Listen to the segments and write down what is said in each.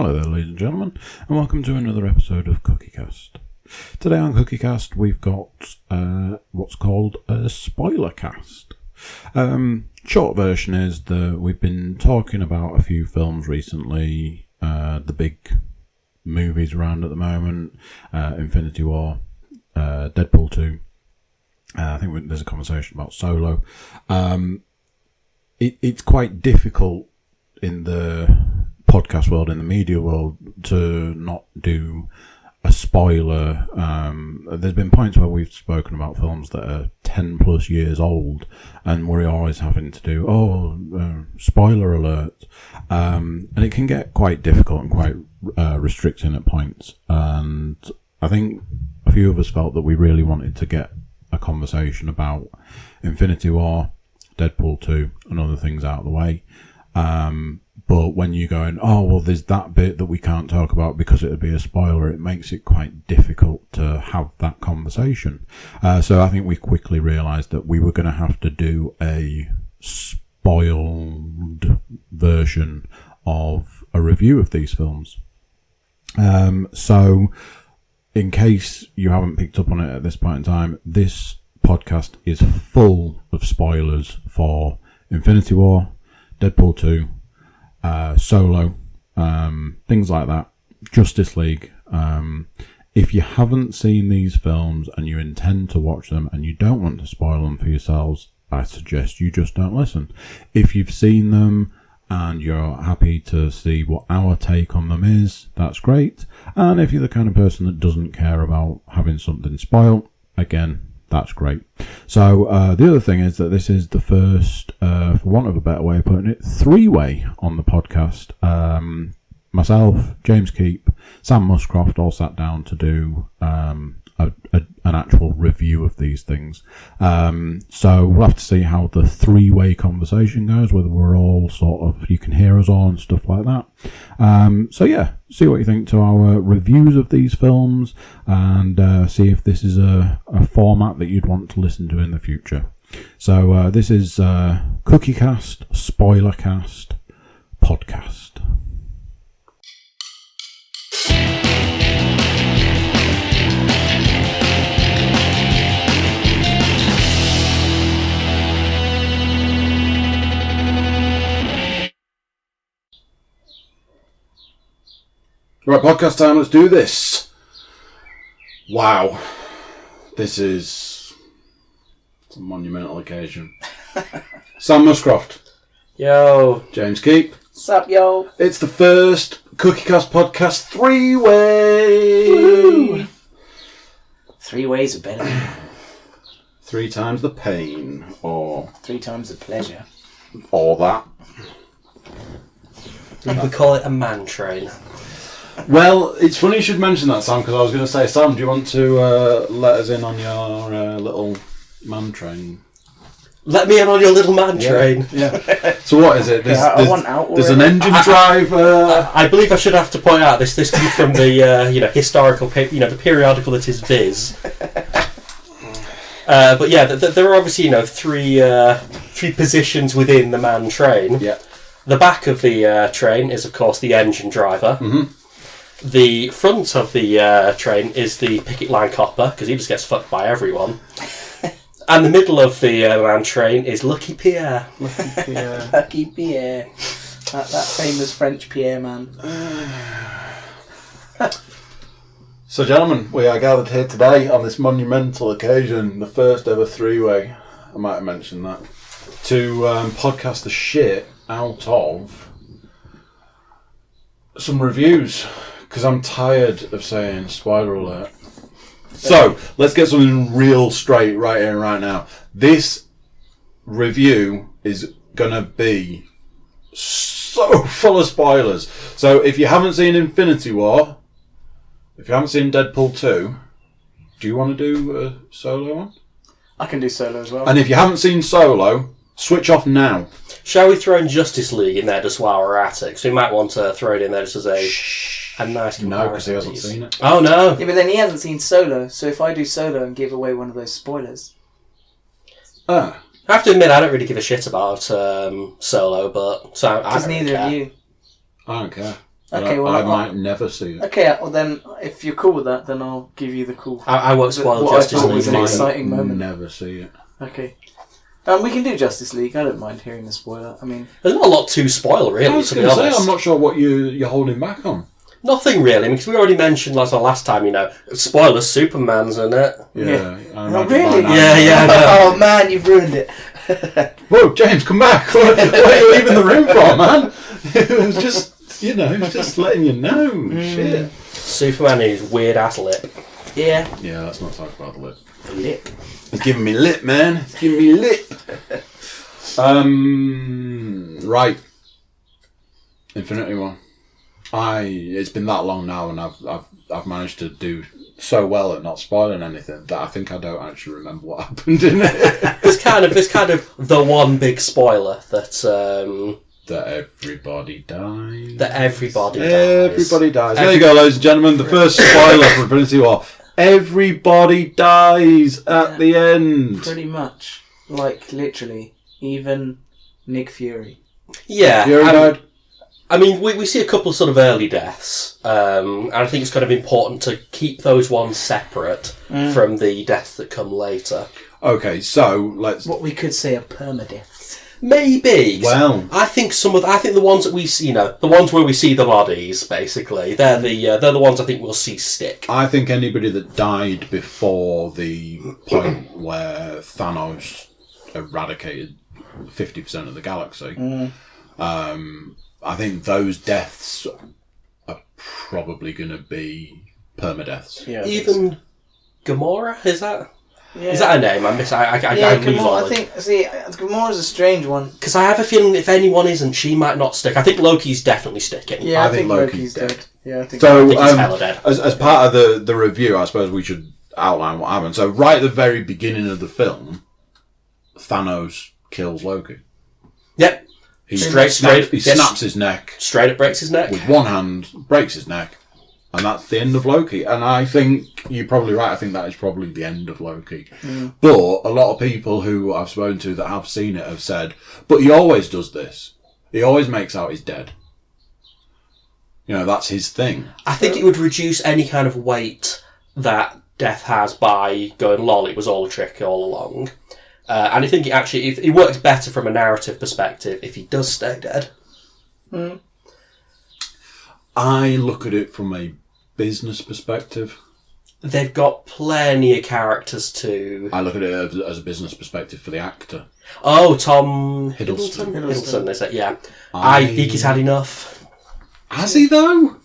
Hello there, ladies and gentlemen, and welcome to another episode of Cookiecast. Today on Cookiecast, we've got what's called a Spoilercast. Short version is that we've been talking about a few films recently, the big movies around at the moment, Infinity War, Deadpool 2. I think there's a conversation about Solo. It's quite difficult in the podcast world, in the media world, to not do a spoiler. There's been points where we've spoken about films that are 10 plus years old, and we're always having to do, spoiler alert. And it can get quite difficult and quite restricting at points. And I think a few of us felt that we really wanted to get a conversation about Infinity War, Deadpool 2, and other things out of the way. But when you're going, there's that bit that we can't talk about because it would be a spoiler, it makes it quite difficult to have that conversation. So I think we quickly realised that we were going to have to do a spoiled version of a review of these films. So in case you haven't picked up on it at this point in time, this podcast is full of spoilers for Infinity War, Deadpool 2, Solo, things like that, Justice League. If you haven't seen these films and you intend to watch them and you don't want to spoil them for yourselves, I suggest you just don't listen. If you've seen them and you're happy to see what our take on them is, that's great. And if you're the kind of person that doesn't care about having something spoiled, again, that's great. So the other thing is that this is the first, for want of a better way of putting it, three-way on the podcast. Myself, James Keep, Sam Muscroft all sat down to do an actual review of these things. So we'll have to see how the three-way conversation goes, whether we're all sort of, you can hear us all and stuff like that. So yeah, see what you think to our reviews of these films, and see if this is a format that you'd want to listen to in the future. So this is Cookiecast Spoilercast podcast. Right, podcast time, let's do this. Wow. This is a monumental occasion. Sam Muscroft. Yo. James Keep. Sup, yo. It's the first Cookiecast podcast three-way. Woo. 3 ways are better. 3 times the pain, or 3 times the pleasure. Or that. We call it a man train. Well, it's funny you should mention that, Sam, because I was going to say, Sam, do you want to let us in on your little man train? Let me in on your little man train. Yeah. So what is it? I want out. There's an engine drive. I believe I should have to point out this comes from the historical paper, the periodical that is Viz. But yeah, there are obviously three positions within the man train. Yeah. The back of the train is of course the engine driver. Mm-hmm. The front of the train is the picket line copper, because he just gets fucked by everyone. And the middle of the man train is Lucky Pierre. Lucky Pierre. Lucky Pierre. That famous French Pierre man. So, gentlemen, we are gathered here today on this monumental occasion, the first ever three-way, I might have mentioned that, to podcast the shit out of some reviews. Because I'm tired of saying spoiler alert. So, let's get something real straight right here and right now. This review is going to be so full of spoilers. So, if you haven't seen Infinity War, if you haven't seen Deadpool 2, do you want to do a Solo one? I can do Solo as well. And if you haven't seen Solo, switch off now. Shall we throw in Justice League in there just while we're at it? Because we might want to throw it in there just as a nice comparison. No, because he hasn't seen it. Oh, no. Yeah, but then he hasn't seen Solo, so if I do Solo and give away one of those spoilers... I have to admit, I don't really give a shit about Solo, but... Because neither of you. I don't care. Okay, well, I might never see it. Okay, well then, if you're cool with that, then I'll give you the cool. I won't spoil what Justice I thought League. was an for you. exciting moment. Never see it. Okay. We can do Justice League. I don't mind hearing the spoiler. I mean, There's not a lot to spoil, really, I was to be going to say, honest. I'm not sure what you're holding back on. Nothing really, because we already mentioned last time, spoilers, Superman's in it. Yeah. I oh imagine really? by now- Yeah, no. Oh man, you've ruined it. Whoa, James, come back! What are you leaving the room for, man? It was just, just letting you know. Shit. Superman and his weird-ass lip. Yeah. Yeah, let's not talk about the lip. The lip. It's giving me lip, man. It's giving me lip. Right. Infinity War. It's been that long now, and I've managed to do so well at not spoiling anything that I think I don't actually remember what happened in it. There's kind of the one big spoiler that That everybody dies. Everybody dies. There you go, ladies and gentlemen. The first spoiler for Infinity War. Everybody dies at the end. Pretty much. Like, literally. Even Nick Fury. Yeah. Fury died. I mean, we see a couple sort of early deaths, and I think it's kind of important to keep those ones separate from the deaths that come later. Okay, so let's. What we could say are permadeaths. Maybe. Well, I think the ones that we see, the ones where we see the bodies, basically, they're the ones I think we'll see stick. I think anybody that died before the point where Thanos eradicated 50% of the galaxy, I think those deaths are probably going to be permadeaths. Yeah. Even Gamora, is that Yeah. is that her name? I lose Gamora, all I think. See, Gamora's a strange one. because I have a feeling if anyone isn't, she might not stick. I think Loki's definitely sticking. Yeah, I I think think Loki's Loki's dead. dead. Yeah, I think. So, I think he's hella dead. as part of the review, I suppose we should outline what happened. So, right at the very beginning of the film, Thanos kills Loki. Yep. He Straight- snaps his neck Straight up breaks his neck. with one hand, breaks his neck, and that's the end of Loki. And I think you're probably right. I think that is probably the end of Loki. But a lot of people who I've spoken to that have seen it have said, but he always does this. He always makes out he's dead. That's his thing. I think it would reduce any kind of weight that death has by going, lol, it was all a trick all along. And I think it works better from a narrative perspective if he does stay dead. I look at it from a business perspective. They've got plenty of characters to... I look at it as a business perspective for the actor. Oh, Tom Hiddleston. Hiddleston, is it? Yeah. I think he's had enough. Has he though?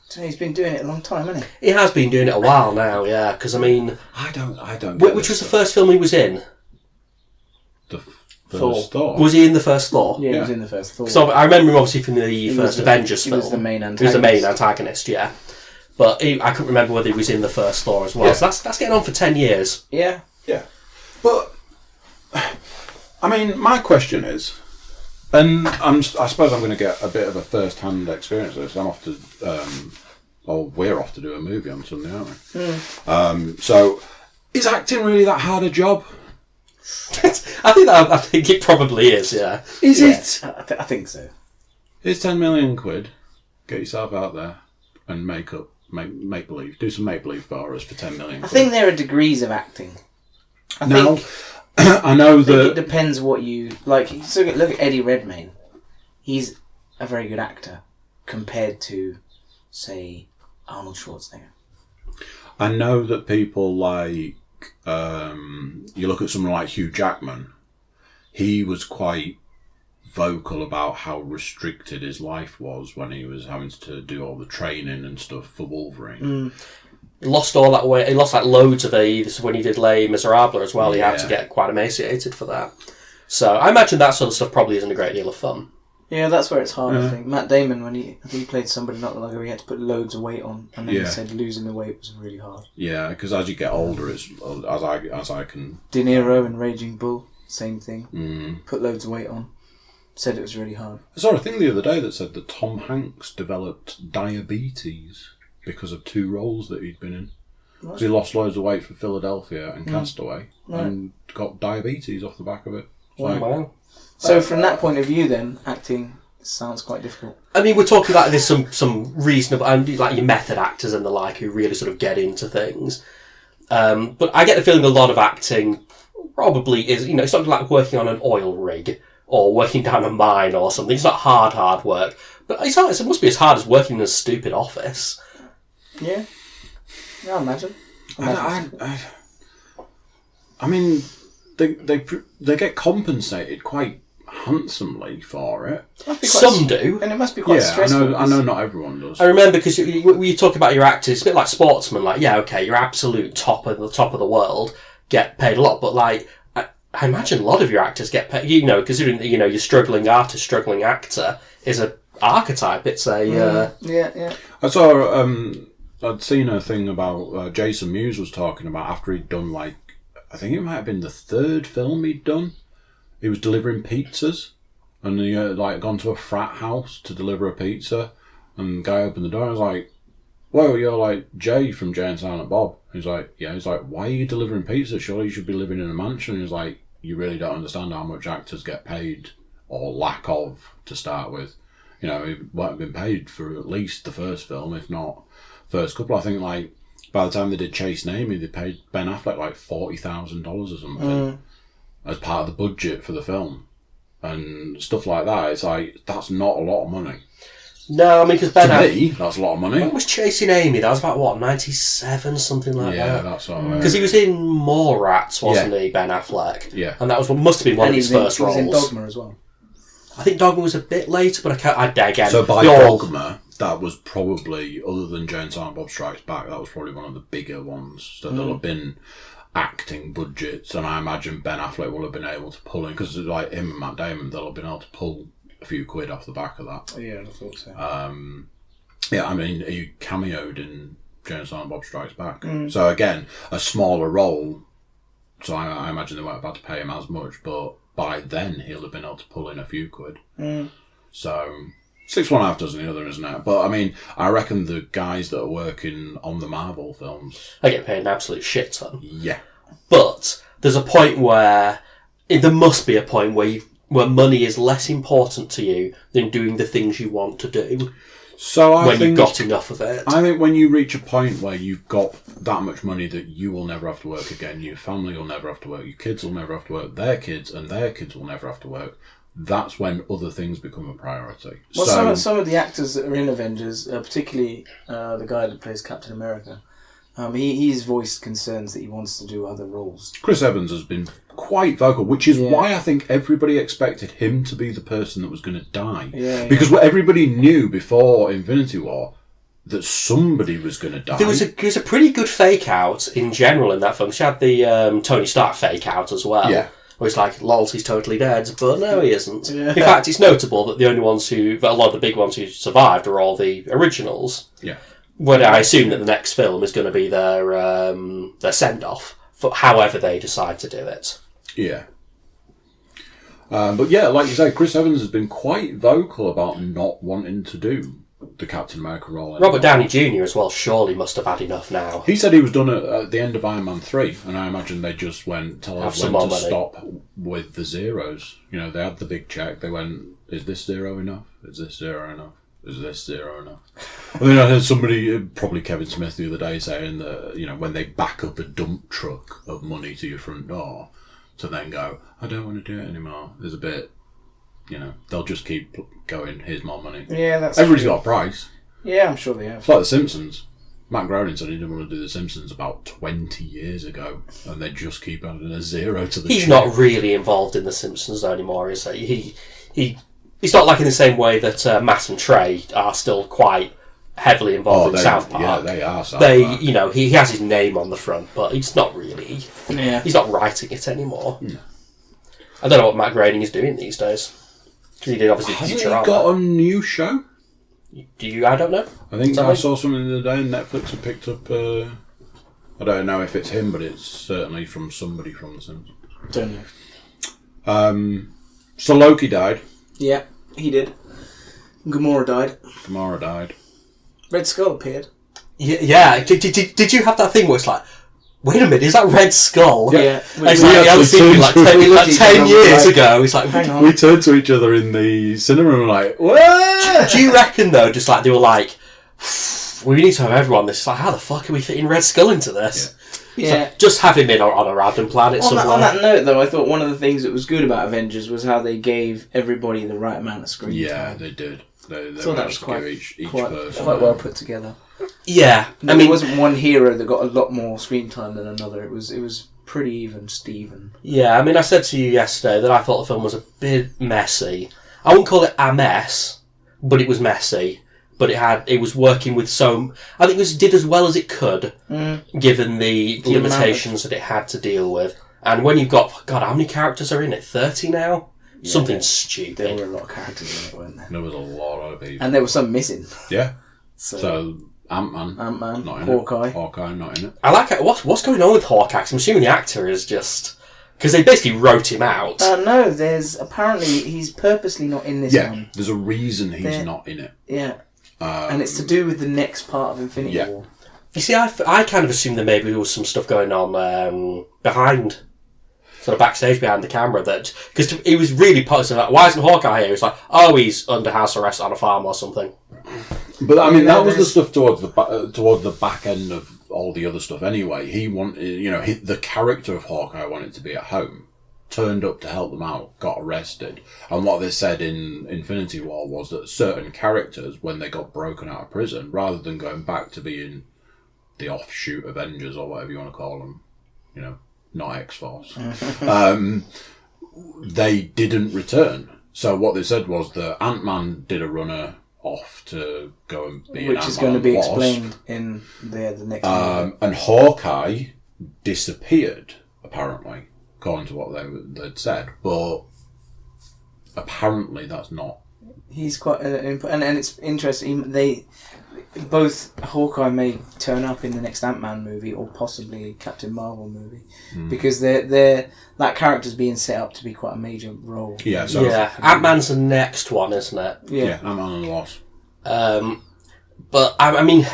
So he's been doing it a long time, hasn't he? He has been doing it a while now, yeah. Because, I mean... I don't. Which was the first film he was in? The Thor. first Thor. Was he in the first Thor? Yeah, he was in the first Thor. So I remember him obviously from the was first the- Avengers he film. was the main He was the main antagonist. antagonist, yeah. But I couldn't remember whether he was in the first Thor as well. Yeah. So that's getting on for 10 years. Yeah. Yeah. But I mean, my question is, and I suppose I'm going to get a bit of a first-hand experience of this. I'm off to, we're off to do a movie on Sunday, aren't we? So, is acting really that hard a job? I think it probably is, yeah. Is it? I think so. It's 10 million quid. Get yourself out there and make believe. Do some make believe for us for 10 million I quid. think there are degrees of acting. I Now, think I know I think it that. depends what you like. So look at Eddie Redmayne. He's a very good actor compared to, say, Arnold Schwarzenegger. I know that people like. You look at someone like Hugh Jackman. He was quite vocal about how restricted his life was when he was having to do all the training and stuff for Wolverine. He lost all that weight. He lost like loads of this when he did Les Miserables as well. He had to Yeah. get quite emaciated for that. So I imagine that sort of stuff probably isn't a great deal of fun. Yeah, that's where it's hard. I think Matt Damon, when I think he played somebody not long ago, he had to put loads of weight on, and then he Yeah. said losing the weight was really hard. Yeah, because as you get older, it's as I can. De Niro in Raging Bull, same thing. Put loads of weight on. Said it was really hard. I saw a thing the other day that said that Tom Hanks developed diabetes because of 2 roles that he'd been in. Because he lost loads of weight for Philadelphia and Castaway, and got diabetes off the back of it. So, Wow. So from that point of view, then acting sounds quite difficult. I mean, we're talking about there's some reasonable, and like your method actors and the like who really sort of get into things. But I get the feeling a lot of acting probably is, it's not like working on an oil rig or working down a mine or something. It's not hard work. But it must be as hard as working in a stupid office. Yeah. I imagine. I mean, they get compensated quite handsomely for it. Some do. And it must be quite stressful. I know not everyone does. I remember, because you talk about your actors, it's a bit like sportsmen. Like, yeah, okay, you're absolute top of the world, get paid a lot. But, like, I imagine a lot of your actors get paid, considering that, your struggling artist, struggling actor is an archetype. It's a... Yeah. I saw... I'd seen a thing about Jason Mewes was talking about after he'd done, like, I think it might have been the third film he'd done. He was delivering pizzas, and he gone to a frat house to deliver a pizza, and the guy opened the door and was like, "Whoa, you're like Jay from Jay and Silent Bob." He's like, "Yeah." He's like, "Why are you delivering pizza? Surely you should be living in a mansion." He's like, "You really don't understand how much actors get paid, or lack of, to start with. He won't have been paid for at least the first film, if not first couple. I think, like, by the time they did Chase and Amy, they paid Ben Affleck like $40,000 or something as part of the budget for the film, and stuff like that. It's like, that's not a lot of money. No, I mean, because Ben Affleck... To me, that's a lot of money. When was Chasing Amy? That was about, what, 97, something like that? Yeah, that's all right. Because he was in Mallrats, wasn't he, Ben Affleck? Yeah. And that must have been one of his first roles. He was in Dogma as well. I think Dogma was a bit later, but again... So by Dogma, that was probably, other than Jay and Silent Bob Strikes Back, that was probably one of the bigger ones. So there'll have been acting budgets, and I imagine Ben Affleck will have been able to pull in, because like him and Matt Damon, they'll have been able to pull a few quid off the back of that. Yeah, I thought so. I mean, he cameoed in Jay and Silent Bob Strikes Back. So again, a smaller role, so I imagine they won't have had to pay him as much, but by then he'll have been able to pull in a few quid. So 6 one half dozen the other, isn't it? But I mean, I reckon the guys that are working on the Marvel films, they get paid an absolute shit ton. Yeah. But there's a point where there must be a point where money is less important to you than doing the things you want to do. So I think you've got enough of it. I think when you reach a point where you've got that much money that you will never have to work again, your family will never have to work, your kids will never have to work, their kids and their kids will never have to work, that's when other things become a priority. Well, some of the actors that are in Avengers, particularly the guy that plays Captain America, he's voiced concerns that he wants to do other roles. Chris Evans has been quite vocal, which is why I think everybody expected him to be the person that was going to die. Because what everybody knew before Infinity War, that somebody was going to die. There was a pretty good fake out in general in that film. She had the Tony Stark fake out as well. Yeah. Where it's like, lol, he's totally dead, but no, he isn't. Yeah. In fact, it's notable that a lot of the big ones who survived are all the originals. Yeah. When I assume that the next film is going to be their send-off, for however they decide to do it. Yeah. But yeah, like you say, Chris Evans has been quite vocal about not wanting to do the Captain America role anymore. Robert Downey Jr. as well surely must have had enough now. He said he was done at the end of Iron Man 3, and I imagine they just went to stop with the zeros. They had the big check, they went, is this zero enough? Is this zero enough? Is this zero enough? I mean, I heard somebody, probably Kevin Smith the other day, saying that, when they back up a dump truck of money to your front door, to then go, I don't want to do it anymore, there's a bit... they'll just keep going, here's more money. Yeah, that's Everybody's true. got a price. Yeah, I'm sure they have. It's like The Simpsons. Matt Groening said he didn't want to do The Simpsons about 20 years ago, and they just keep adding a zero to the He's check. not really involved in The Simpsons anymore, is he? He's not like in the same way that Matt and Trey are still quite heavily involved in South Park. Yeah, they are South Park. He has his name on the front, but he's not really. Yeah. He's not writing it anymore. No. I don't know what Matt Groening is doing these days. Because he did obviously Hasn't Futurama. he got a new show? Do you? I don't know. I think I saw something the other day, and Netflix had picked up... I don't know if it's him, but it's certainly from somebody from The Simpsons. Don't know. So Loki died. Yeah, he did. Gamora died. Red Skull appeared. Yeah. Did you have that thing where it's like, wait a minute, is that Red Skull? Yeah. It's like, I was thinking like 10 years ago. It's like, hang on. We turned to each other in the cinema and were like, what? Do you reckon though, just like they were like, we need to have everyone this? It's like, how the fuck are we fitting Red Skull into this? Yeah. So just have him in on a random planet somewhere. On that note, though, I thought one of the things that was good about Avengers was how they gave everybody the right amount of screen time. Yeah, they did. They So that was managed to give each quite person. well put together. Yeah, I mean, there wasn't one hero that got a lot more screen time than another. It was pretty even, Steven. Yeah, I mean, I said to you yesterday that I thought the film was a bit messy. I wouldn't call it a mess, but it was messy. But it was working with I think it did as well as it could, given the limitations that it had to deal with. And when you've got, God, how many characters are in it? 30 now? Yeah, Something stupid. There were a lot of characters in it, weren't there? There was a lot of people. And there were some missing. Yeah. So Ant-Man, not in Hawkeye. it. Hawkeye, not in it. I like it. What's going on with Hawkeye? 'Cause I'm assuming the actor is just... Because they basically wrote him out. No, apparently he's purposely not in this one. There's a reason he's not in it. Yeah. And it's to do with the next part of Infinity War. You see, I kind of assumed that maybe there was some stuff going on behind, sort of backstage behind the camera. Because he was really positive. Like, why isn't Hawkeye here? It's like, oh, he's under house arrest on a farm or something. But I mean, that was the stuff towards the back end of all the other stuff. Anyway, he wanted, the character of Hawkeye wanted to be at home. Turned up to help them out, got arrested. And what they said in Infinity War was that certain characters, when they got broken out of prison, rather than going back to being the offshoot Avengers or whatever you want to call them, not X-Force, they didn't return. So what they said was that Ant-Man did a runner off to go and be which is going to be explained in the next movie. And Hawkeye disappeared, apparently. According to what they'd said, but apparently that's not. He's quite and it's interesting. Both Hawkeye may turn up in the next Ant-Man movie or possibly Captain Marvel movie because that character's being set up to be quite a major role. Yeah, Ant-Man's the next one, isn't it? Yeah, Ant-Man and the Wasp. But I mean,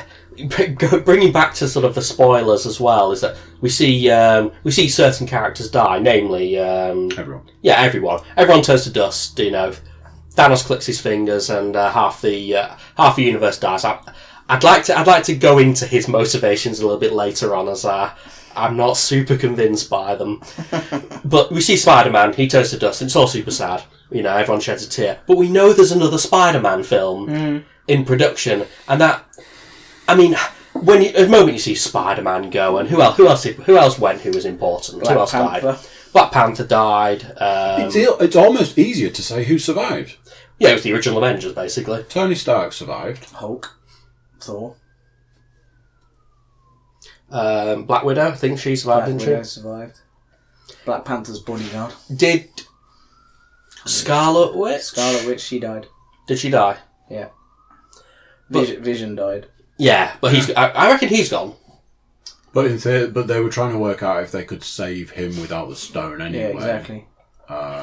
bringing back to sort of the spoilers as well, is that we see certain characters die, namely everyone. Yeah, everyone. Everyone turns to dust. Thanos clicks his fingers, and half the universe dies. I'd like to go into his motivations a little bit later on, as I'm not super convinced by them. But we see Spider-Man. He turns to dust, and it's all super sad. Everyone sheds a tear. But we know there's another Spider-Man film in production, and that. I mean, the moment you see Spider-Man go, and who else went? Who was important? Who else died? Black Panther died. It's almost easier to say who survived. Yeah, it was the original Avengers, basically. Tony Stark survived. Hulk, Thor, Black Widow. I think she survived, didn't she? Black Widow survived. Black Panther's bodyguard. Did Scarlet Witch? Scarlet Witch, she died. Did she die? Yeah. But, Vision died. Yeah, but I reckon he's gone. But they were trying to work out if they could save him without the stone anyway. Yeah, exactly.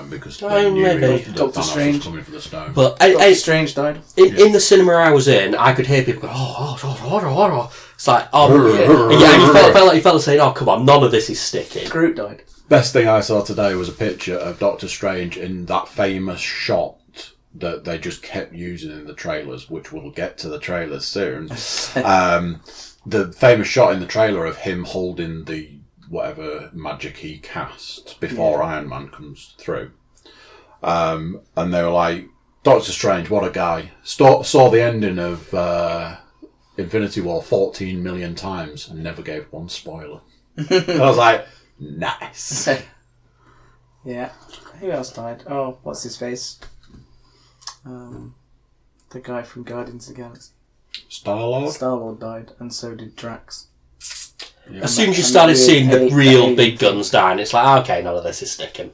Because they knew that Doctor Thanos Strange was coming for the stone. But Doctor Strange died. In the cinema I was in, I could hear people go, oh. It's like, oh, yeah, and you felt like saying, oh, come on, none of this is sticking. Groot died. Best thing I saw today was a picture of Doctor Strange in that famous shot that they just kept using in the trailers, which we'll get to the trailers soon. The famous shot in the trailer of him holding the whatever magic he casts before Iron Man comes through. And they were like, Doctor Strange, what a guy. Saw the ending of Infinity War 14 million times and never gave one spoiler. I was like, nice. Yeah. Who else died? Oh, what's his face? The guy from Guardians of the Galaxy. Star-Lord died, and so did Drax. Yeah. As soon as you started seeing the real big guns dying, it's like, okay, none of this is sticking.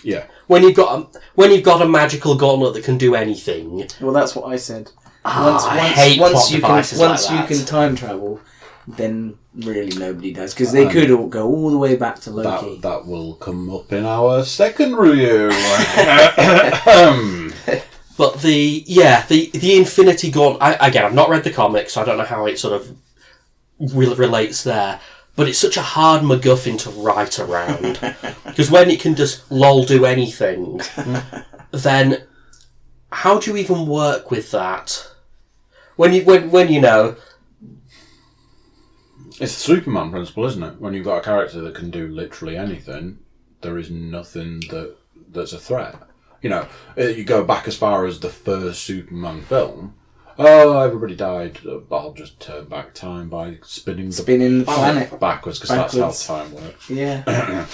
Yeah. When you've got a magical gauntlet that can do anything. Well, that's what I said. Once you can time travel, then really nobody does, because they could all go all the way back to Loki. That will come up in our second review. But the Infinity Gauntlet, again, I've not read the comics, so I don't know how it sort of relates there. But it's such a hard MacGuffin to write around. Because when it can just lol do anything, then how do you even work with that? When you know... It's the Superman principle, isn't it? When you've got a character that can do literally anything, there is nothing that's a threat. You know, you go back as far as the first Superman film. Oh, everybody died. I'll just turn back time by spinning the planet backwards, because that's how time works. Yeah.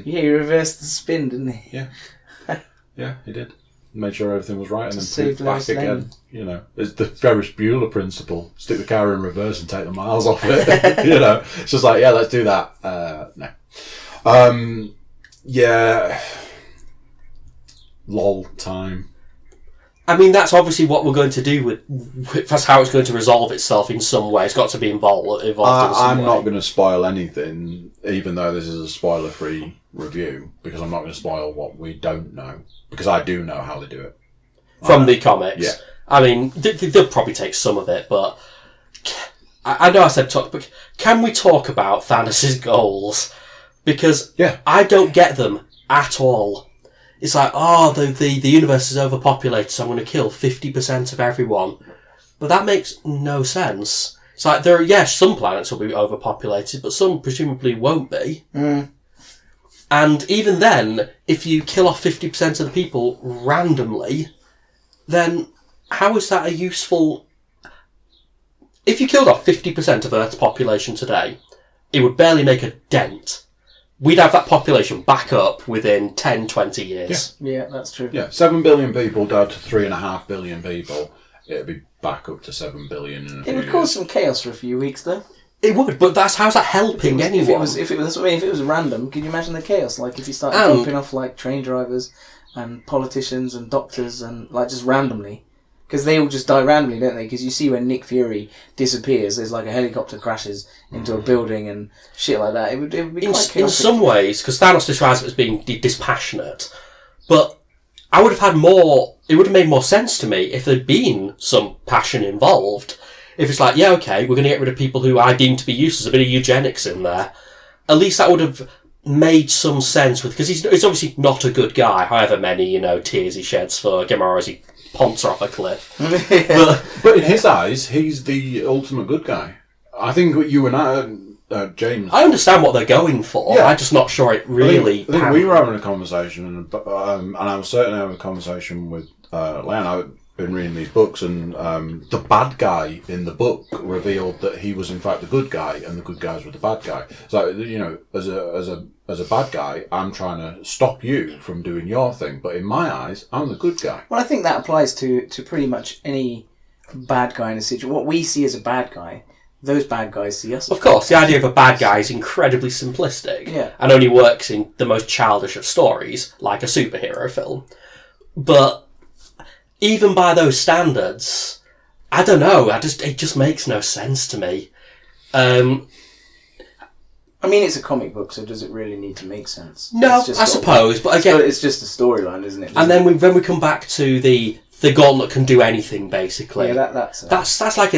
He reversed the spin, didn't he? Yeah. Yeah, he did. Made sure everything was right and then put it back Lois Lane. again. You know, it's the Ferris Bueller principle. Stick the car in reverse and take the miles off it. You know, it's just like, yeah, let's do that. No. Yeah. LOL time. I mean, that's obviously what we're going to do with that's how it's going to resolve itself in some way. It's got to be involved in some I'm way. not going to spoil anything, even though this is a spoiler-free review, because I'm not going to spoil what we don't know, because I do know how they do it. From the comics. Yeah. I mean, they'll probably take some of it, but I know I said talk, but can we talk about Thanos' goals? Because I don't get them at all. It's like, the universe is overpopulated, so I'm going to kill 50% of everyone. But that makes no sense. It's like, some planets will be overpopulated, but some presumably won't be. Mm. And even then, if you kill off 50% of the people randomly, then how is that a useful... If you killed off 50% of Earth's population today, it would barely make a dent. We'd have that population back up within 10, 20 years. Yeah, that's true. Yeah, 7 billion people down to 3.5 billion people. It'd be back up to 7 billion in a few It would years. cause some chaos for a few weeks, though. It would, but how's that helping anyone? If it was random, can you imagine the chaos? Like if you started dropping off like train drivers and politicians and doctors and like just randomly, because they all just die randomly, don't they? Because you see when Nick Fury disappears, there's like a helicopter crashes into a building and shit like that. It would be quite chaotic. In some ways, because Thanos describes it as being dispassionate, but I would have had more. It would have made more sense to me if there'd been some passion involved. If it's like, yeah, okay, we're going to get rid of people who I deem to be useless, a bit of eugenics in there. At least that would have made some sense with, because he's obviously not a good guy, however many, tears he sheds for Gamora as he ponts her off a cliff. But in his eyes, he's the ultimate good guy. I think what you and I, James... I understand what they're going for. Yeah. I'm just not sure it really... I think we were having a conversation, and I was certainly having a conversation with Leanne. I've been reading these books, and the bad guy in the book revealed that he was in fact the good guy, and the good guys were the bad guy. So, as a bad guy, I'm trying to stop you from doing your thing, but in my eyes, I'm the good guy. Well, I think that applies to pretty much any bad guy in a situation. What we see as a bad guy, those bad guys see us. Of course, the idea of a bad guy is incredibly simplistic, and only works in the most childish of stories, like a superhero film. But even by those standards, I don't know. It just makes no sense to me. I mean, it's a comic book, so does it really need to make sense? No, I suppose, but again, it's just a storyline, isn't it? And then when we come back to the gauntlet can do anything, basically. Yeah, that's like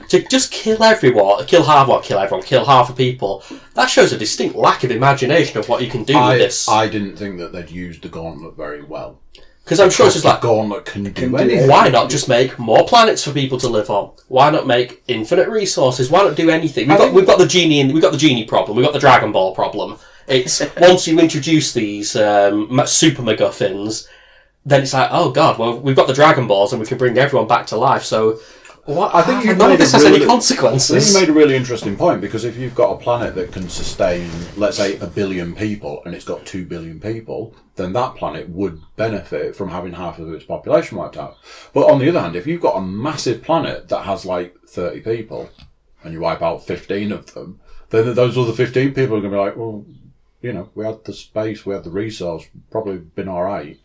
to just kill everyone, kill half the people. That shows a distinct lack of imagination of what you can do with this. I didn't think that they'd used the gauntlet very well. Because I'm sure it's just like, gauntlet can do anything. Why not just make more planets for people to live on? Why not make infinite resources? Why not do anything? We've got the genie problem. We've got the Dragon Ball problem. It's once you introduce these super MacGuffins, then it's like, oh god, well we've got the Dragon Balls and we can bring everyone back to life. So I think none of this has any consequences. I think you made a really interesting point, because if you've got a planet that can sustain, let's say, 1 billion people, and it's got 2 billion people, then that planet would benefit from having half of its population wiped out. But on the other hand, if you've got a massive planet that has like 30 people, and you wipe out 15 of them, then those other 15 people are going to be like, well, we had the space, we had the resource, probably been all right.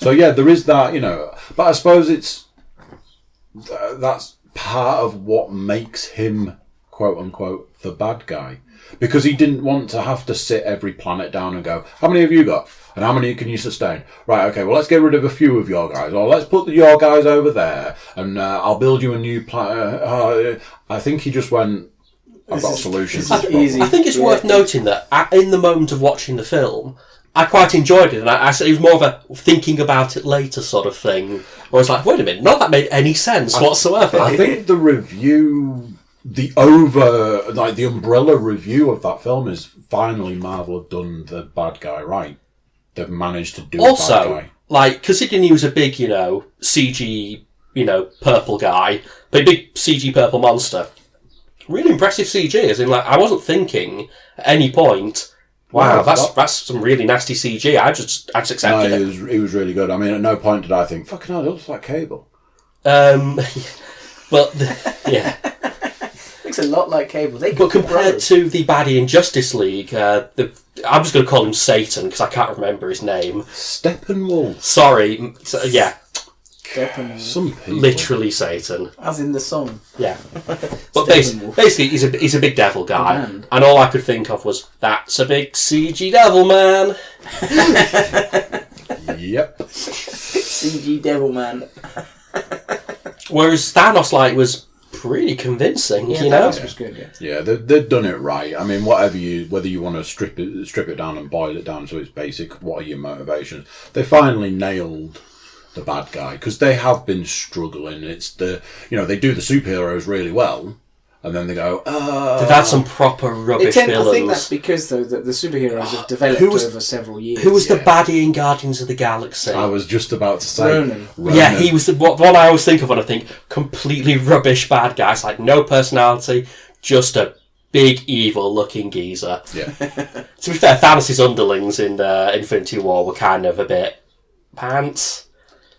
So yeah, there is that, but I suppose that's part of what makes him, quote unquote, the bad guy, because he didn't want to have to sit every planet down and go, how many have you got and how many can you sustain? Right, okay, well, let's get rid of a few of your guys, or let's put your guys over there and I'll build you a new planet. I think he just went, I've got a solution. This is easy. I think it's worth noting that in the moment of watching the film, I quite enjoyed it, and I said it was more of a thinking about it later sort of thing. Where I was like, wait a minute, none of that made any sense whatsoever. I think the review, the umbrella review of that film is finally Marvel have done the bad guy right. They've managed to do the bad guy. Like, considering he was a big, CG, purple guy, but a big CG purple monster. Really impressive CG, as in, like, I wasn't thinking at any point, wow, that's some really nasty CG. I just accepted it. He was really good. I mean, at no point did I think, fucking hell, it looks like Cable. But, yeah. Looks a lot like Cable. But compared to the baddie in Justice League, I'm just going to call him Satan, because I can't remember his name. Steppenwolf. Sorry. So, yeah. Some people. Literally Satan. As in the song. Yeah. But basically, he's a big devil guy. And all I could think of was, that's a big CG devil man. Yep. CG devil man. Whereas Thanos, was pretty convincing, Thanos was good, Yeah, they've done it right. I mean, whether you want to strip it down and boil it down to its basic, what are your motivations? They finally nailed the bad guy, because they have been struggling. It's they do the superheroes really well, and then they go, they've had some proper rubbish villains. I think that's because, though, that the superheroes have developed over several years. Who was the baddie in Guardians of the Galaxy? I was just about to say Ronan. Yeah, he was the one I always think of when I think completely rubbish bad guy. It's like no personality, just a big evil looking geezer. Yeah. To be fair, Thanos' underlings in Infinity War were kind of a bit pants.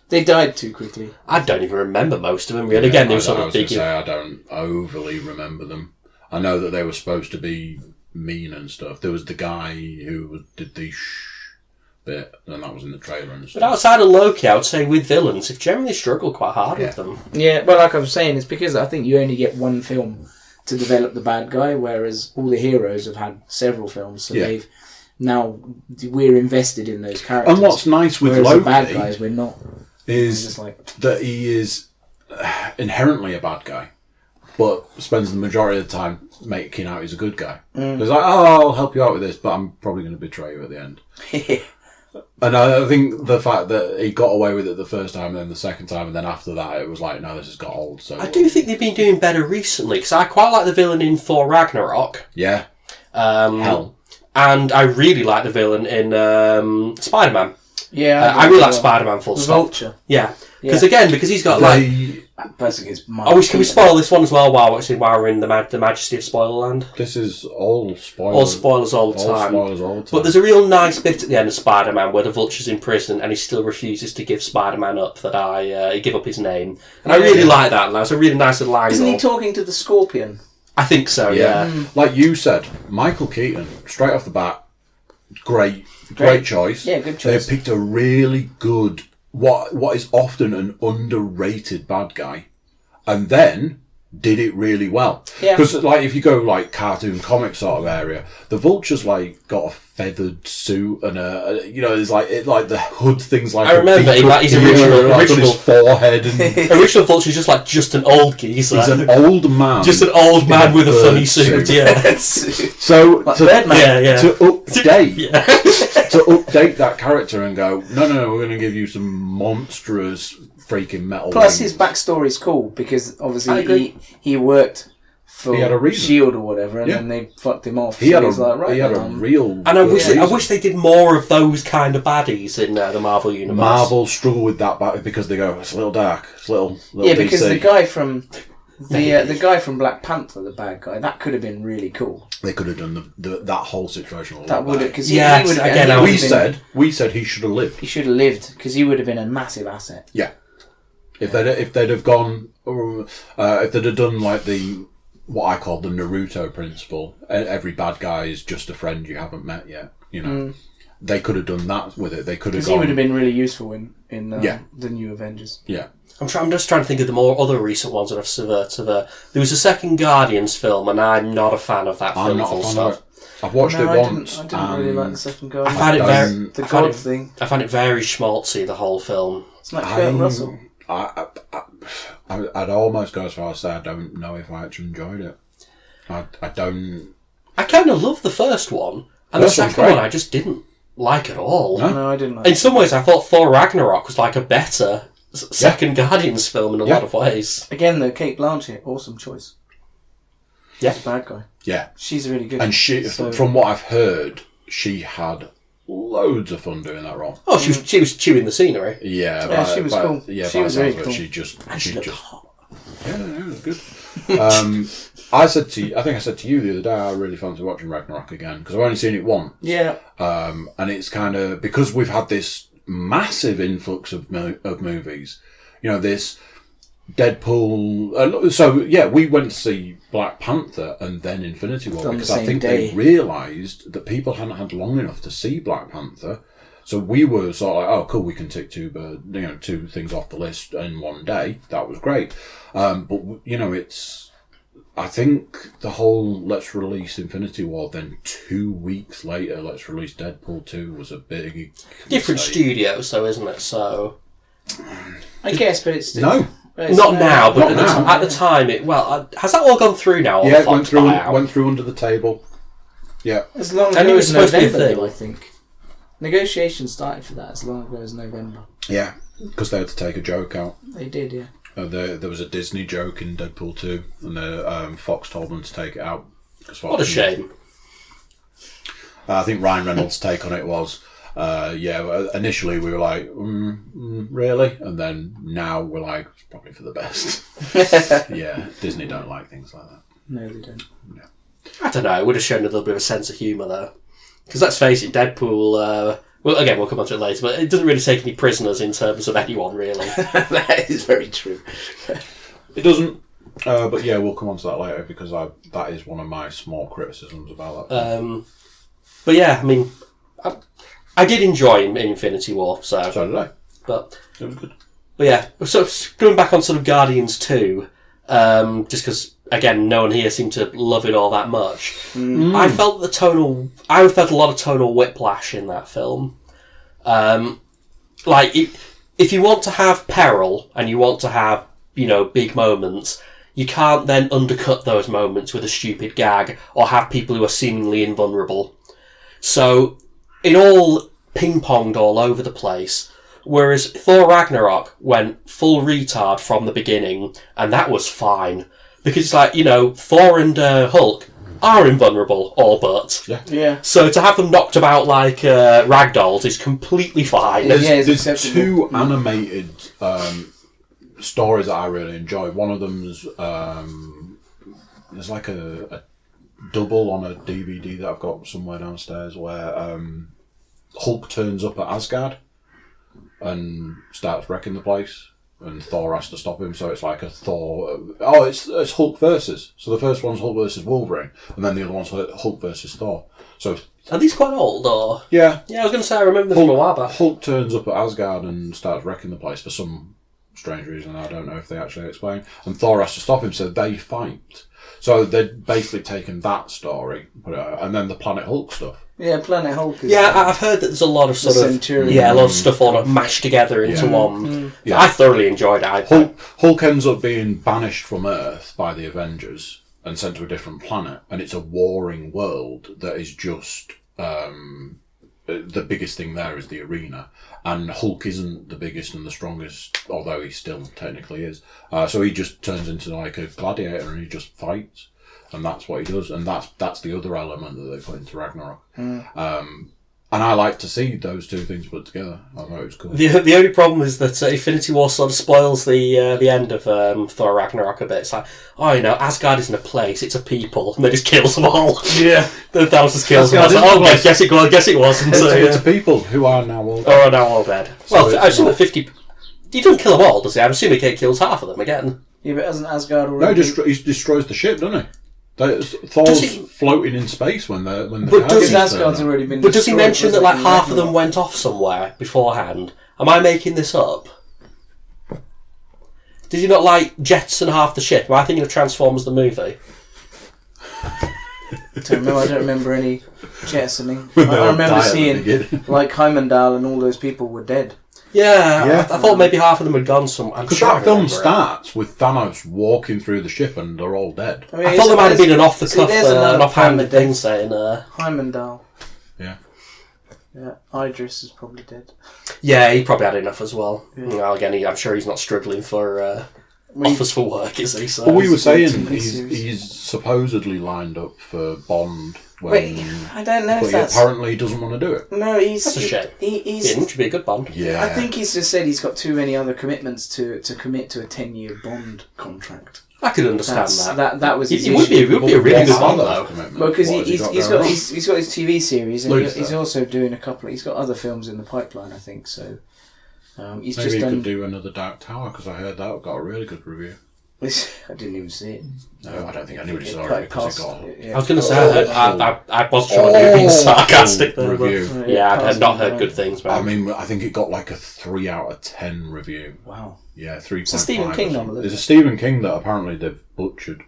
They died too quickly. I don't even remember most of them, really. Again, they were sort of big. I don't overly remember them. I know that they were supposed to be mean and stuff. There was the guy who did the bit, and that was in the trailer and stuff. But outside of Loki, I would say with villains, they've generally struggled quite hard with them. Yeah, well, like I was saying, it's because I think you only get one film to develop the bad guy, whereas all the heroes have had several films, so they've... Now, we're invested in those characters. And what's nice with Loki... Loki... the bad guys, we're not... is that he is inherently a bad guy, but spends the majority of the time making out he's a good guy. He's like, I'll help you out with this, but I'm probably going to betray you at the end. And I think the fact that he got away with it the first time, and then the second time, and then after that, it was like, no, this has got old. So I do think they've been doing better recently, because I quite like the villain in Thor Ragnarok. Yeah. Hell. And I really like the villain in Spider-Man. Yeah, I really like Spider-Man full stop. Vulture. Yeah, because he's got Basically, it's can we spoil this one as well while we're in the majesty of Spoilerland? This is all spoilers. All spoilers all the time. But there's a real nice bit at the end of Spider-Man where the Vulture's in prison and he still refuses to give Spider-Man up. He give up his name, and I really like that. And that's a really nice little angle. Isn't he talking to the Scorpion? I think so. Yeah. Like you said, Michael Keaton, straight off the bat, great choice. Yeah, good choice. They picked a really good, what is often an underrated bad guy, and then did it really well. Yeah. Because if you go cartoon comic sort of area, the Vulture's got a feathered suit and there's the hood things like. I remember his original forehead and original Vulture's just an old geezer. He's an old man. Just an old man with a funny suit. Yeah. So to update that character and go, no, we're going to give you some monstrous freaking metal. Plus, his backstory is cool because obviously he worked for S.H.I.E.L.D. or whatever, and then they fucked him off. He had a real. And I wish they did more of those kind of baddies in the Marvel universe. Marvel struggle with that because they go, it's a little dark, it's a little yeah, DC. Because the guy from the guy from Black Panther, the bad guy, that could have been really cool. They could have done that whole situation. That would have because we said he should have lived. He should have lived because he would have been a massive asset. Yeah. If they'd have gone, if they'd have done what I call the Naruto principle, every bad guy is just a friend you haven't met yet. They could have done that with it. They could have gone. Because he would have been really useful in the new Avengers. Yeah. I'm just trying to think of the more other recent ones that have subverted. There was a second Guardians film, and I'm not a fan of that film. Full stop. I've watched it once. I didn't really like the second Guardians. I found it very schmaltzy, the whole film. It's like Kurt Russell. I'd almost go as far as say I don't know if I actually enjoyed it. I don't. I kind of love the first one, and the second one I just didn't like at all. No, I didn't like In some ways, I thought Thor Ragnarok was like a better second Guardians film in a lot of ways. Again, though, Kate Blanchett, awesome choice. Yeah. She's a bad guy. Yeah. She's really good. And from what I've heard, she had loads of fun doing that role. Oh, she was chewing the scenery. Yeah, she was cool. Yeah, she was really cool. She just hot. Yeah, it was good. I think I said to you the other day, I really fancy watching Ragnarok again because I've only seen it once. Yeah. And it's kind of because we've had this massive influx of movies. You know, this Deadpool. So yeah, we went to see Black Panther and then Infinity War because I think they realised that people hadn't had long enough to see Black Panther. So we were sort of like, oh, cool, we can tick two things off the list in one day. That was great. But I think the whole let's release Infinity War, then 2 weeks later let's release Deadpool 2 was a big different studios, though, isn't it? So I guess, but it's still... No. Not now, but at the time, has that all gone through now? Yeah, it went through under the table. Yeah. As long ago as November, I think. Negotiations started for that as long ago as November. Yeah, because they had to take a joke out. They did, yeah. There was a Disney joke in Deadpool 2, and Fox told them to take it out. What a shame. I think Ryan Reynolds' take on it was, initially we were like, really? And then now we're like, it's probably for the best. Yeah, Disney don't like things like that. No, they don't. Yeah. I don't know, it would have shown a little bit of a sense of humour there. Because let's face it, Deadpool, we'll come on to it later, but it doesn't really take any prisoners in terms of anyone, really. That is very true. It doesn't. But yeah, we'll come on to that later because that is one of my small criticisms about that. But yeah, I mean, I did enjoy Infinity War, so did I. But it was good. But yeah, so going back on sort of Guardians 2, just because again, no one here seemed to love it all that much. I felt a lot of tonal whiplash in that film. If you want to have peril and you want to have, big moments, you can't then undercut those moments with a stupid gag or have people who are seemingly invulnerable. So it all ping-ponged all over the place. Whereas Thor Ragnarok went full retard from the beginning, and that was fine. Because it's like, Thor and Hulk are invulnerable, all but. Yeah. So to have them knocked about like ragdolls is completely fine. There's two animated stories that I really enjoy. One of them's there's like a double on a DVD that I've got somewhere downstairs where Hulk turns up at Asgard and starts wrecking the place. And Thor has to stop him, so it's like a Thor... Oh, it's Hulk versus. So the first one's Hulk versus Wolverine, and then the other one's Hulk versus Thor. So are these quite old, or...? Yeah. Yeah, I was going to say, I remember them from a while back. Hulk turns up at Asgard and starts wrecking the place for some strange reason, I don't know if they actually explain. And Thor has to stop him, so they fight. So they've basically taken that story, and then the Planet Hulk stuff. Yeah, Planet Hulk is... Yeah, I've heard that there's a lot of sort of... Centurion. Yeah, a lot of stuff all mashed together into one. Yeah. I thoroughly enjoyed it. Hulk ends up being banished from Earth by the Avengers and sent to a different planet, and it's a warring world that is just... the biggest thing there is the arena, and Hulk isn't the biggest and the strongest, although he still technically is. So he just turns into like a gladiator and he just fights. And that's what he does, and that's the other element that they put into Ragnarok. And I like to see those two things put together. I thought it was cool. The only problem is that Infinity War sort of spoils the end of Thor Ragnarok a bit. It's like, Asgard isn't a place; it's a people, and they just kills them all. Yeah, Thanos just kills them. I was like, guess it wasn't. It's a people who are now all dead. Or are now all dead. Well, I assume that 50. He doesn't kill them all, does he? I'm assuming he kills half of them again. Yeah, but hasn't Asgard already? No, he destroys the ship, doesn't he? Thor's floating in space when the Asgard's already been. But does he mention that like half of them went off somewhere beforehand? Am I making this up? Did he not jettison half the ship? Am I thinking of Transformers the movie? I don't remember any jettisoning. I remember seeing Heimdall and all those people were dead. Yeah, I thought maybe half of them had gone somewhere. Because that film starts with Thanos walking through the ship and they're all dead. I thought there might have been an off-the-cuff, an offhanded thing saying... Heimdall. Yeah. Yeah, Idris is probably dead. Yeah, he probably had enough as well. Yeah. Again, I'm sure he's not struggling for offers for work, is he? So. Well, we were saying he's supposedly lined up for Bond. I don't know if that's... apparently he doesn't want to do it. No, that's a shame. He should be a good Bond. Yeah. I think he's just said he's got too many other commitments to commit to a 10-year Bond contract. I could understand that. That was his It would be a really good Bond, though. Well, because he's got his TV series, and he's also doing a couple... He's got other films in the pipeline, I think, so... Maybe he could do another Dark Tower, because I heard that got a really good review. I didn't even see it. No, I don't think anybody saw it because it got... I was going to say, I was trying to be being sarcastic there. Review. Yeah, I had not heard good things about it. I mean, I think it got like a 3 out of 10 review. Wow. Yeah, 3.5. It's a Stephen King novel. It's a Stephen King that apparently they've butchered.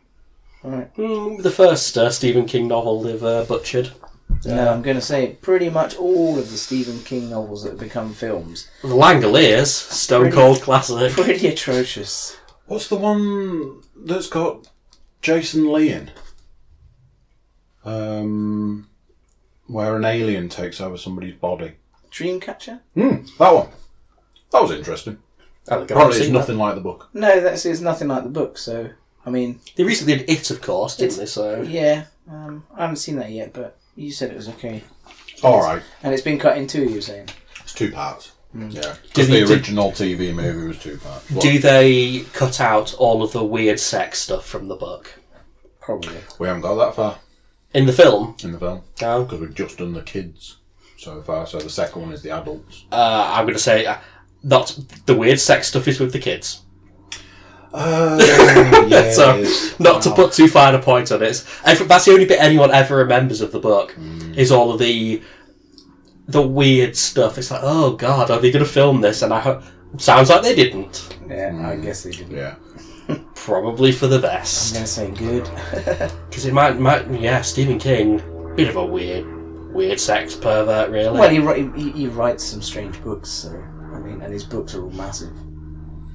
Right. The first Stephen King novel they've butchered. No, I'm going to say pretty much all of the Stephen King novels that have become films. The Langoliers, Stone Cold classic. Pretty atrocious. What's the one that's got Jason Lee in? Where an alien takes over somebody's body. Dreamcatcher? That one. That was interesting. Apparently it's nothing like the book. No, it's nothing like the book, so, I mean... They recently did It, of course, didn't they? So yeah, I haven't seen that yet, but you said it was okay. Alright. And it's been cut in 2, you're saying? It's 2 parts. Yeah, Did because the original TV movie was 2 parts. Do they cut out all of the weird sex stuff from the book? Probably. We haven't got that far. In the film? In the film. No. Because we've just done the kids so far, so the second one is the adults. I'm going to say not the weird sex stuff is with the kids. Yes. So, not to put too fine a point on it. That's the only bit anyone ever remembers of the book, is all of the weird stuff. It's like, oh god, are they going to film this? And sounds like they didn't. Yeah, I guess they didn't. Yeah. Probably for the best. I'm going to say good. Because it might, Stephen King, bit of a weird sex pervert, really. Well, he writes some strange books, so, I mean, and his books are all massive.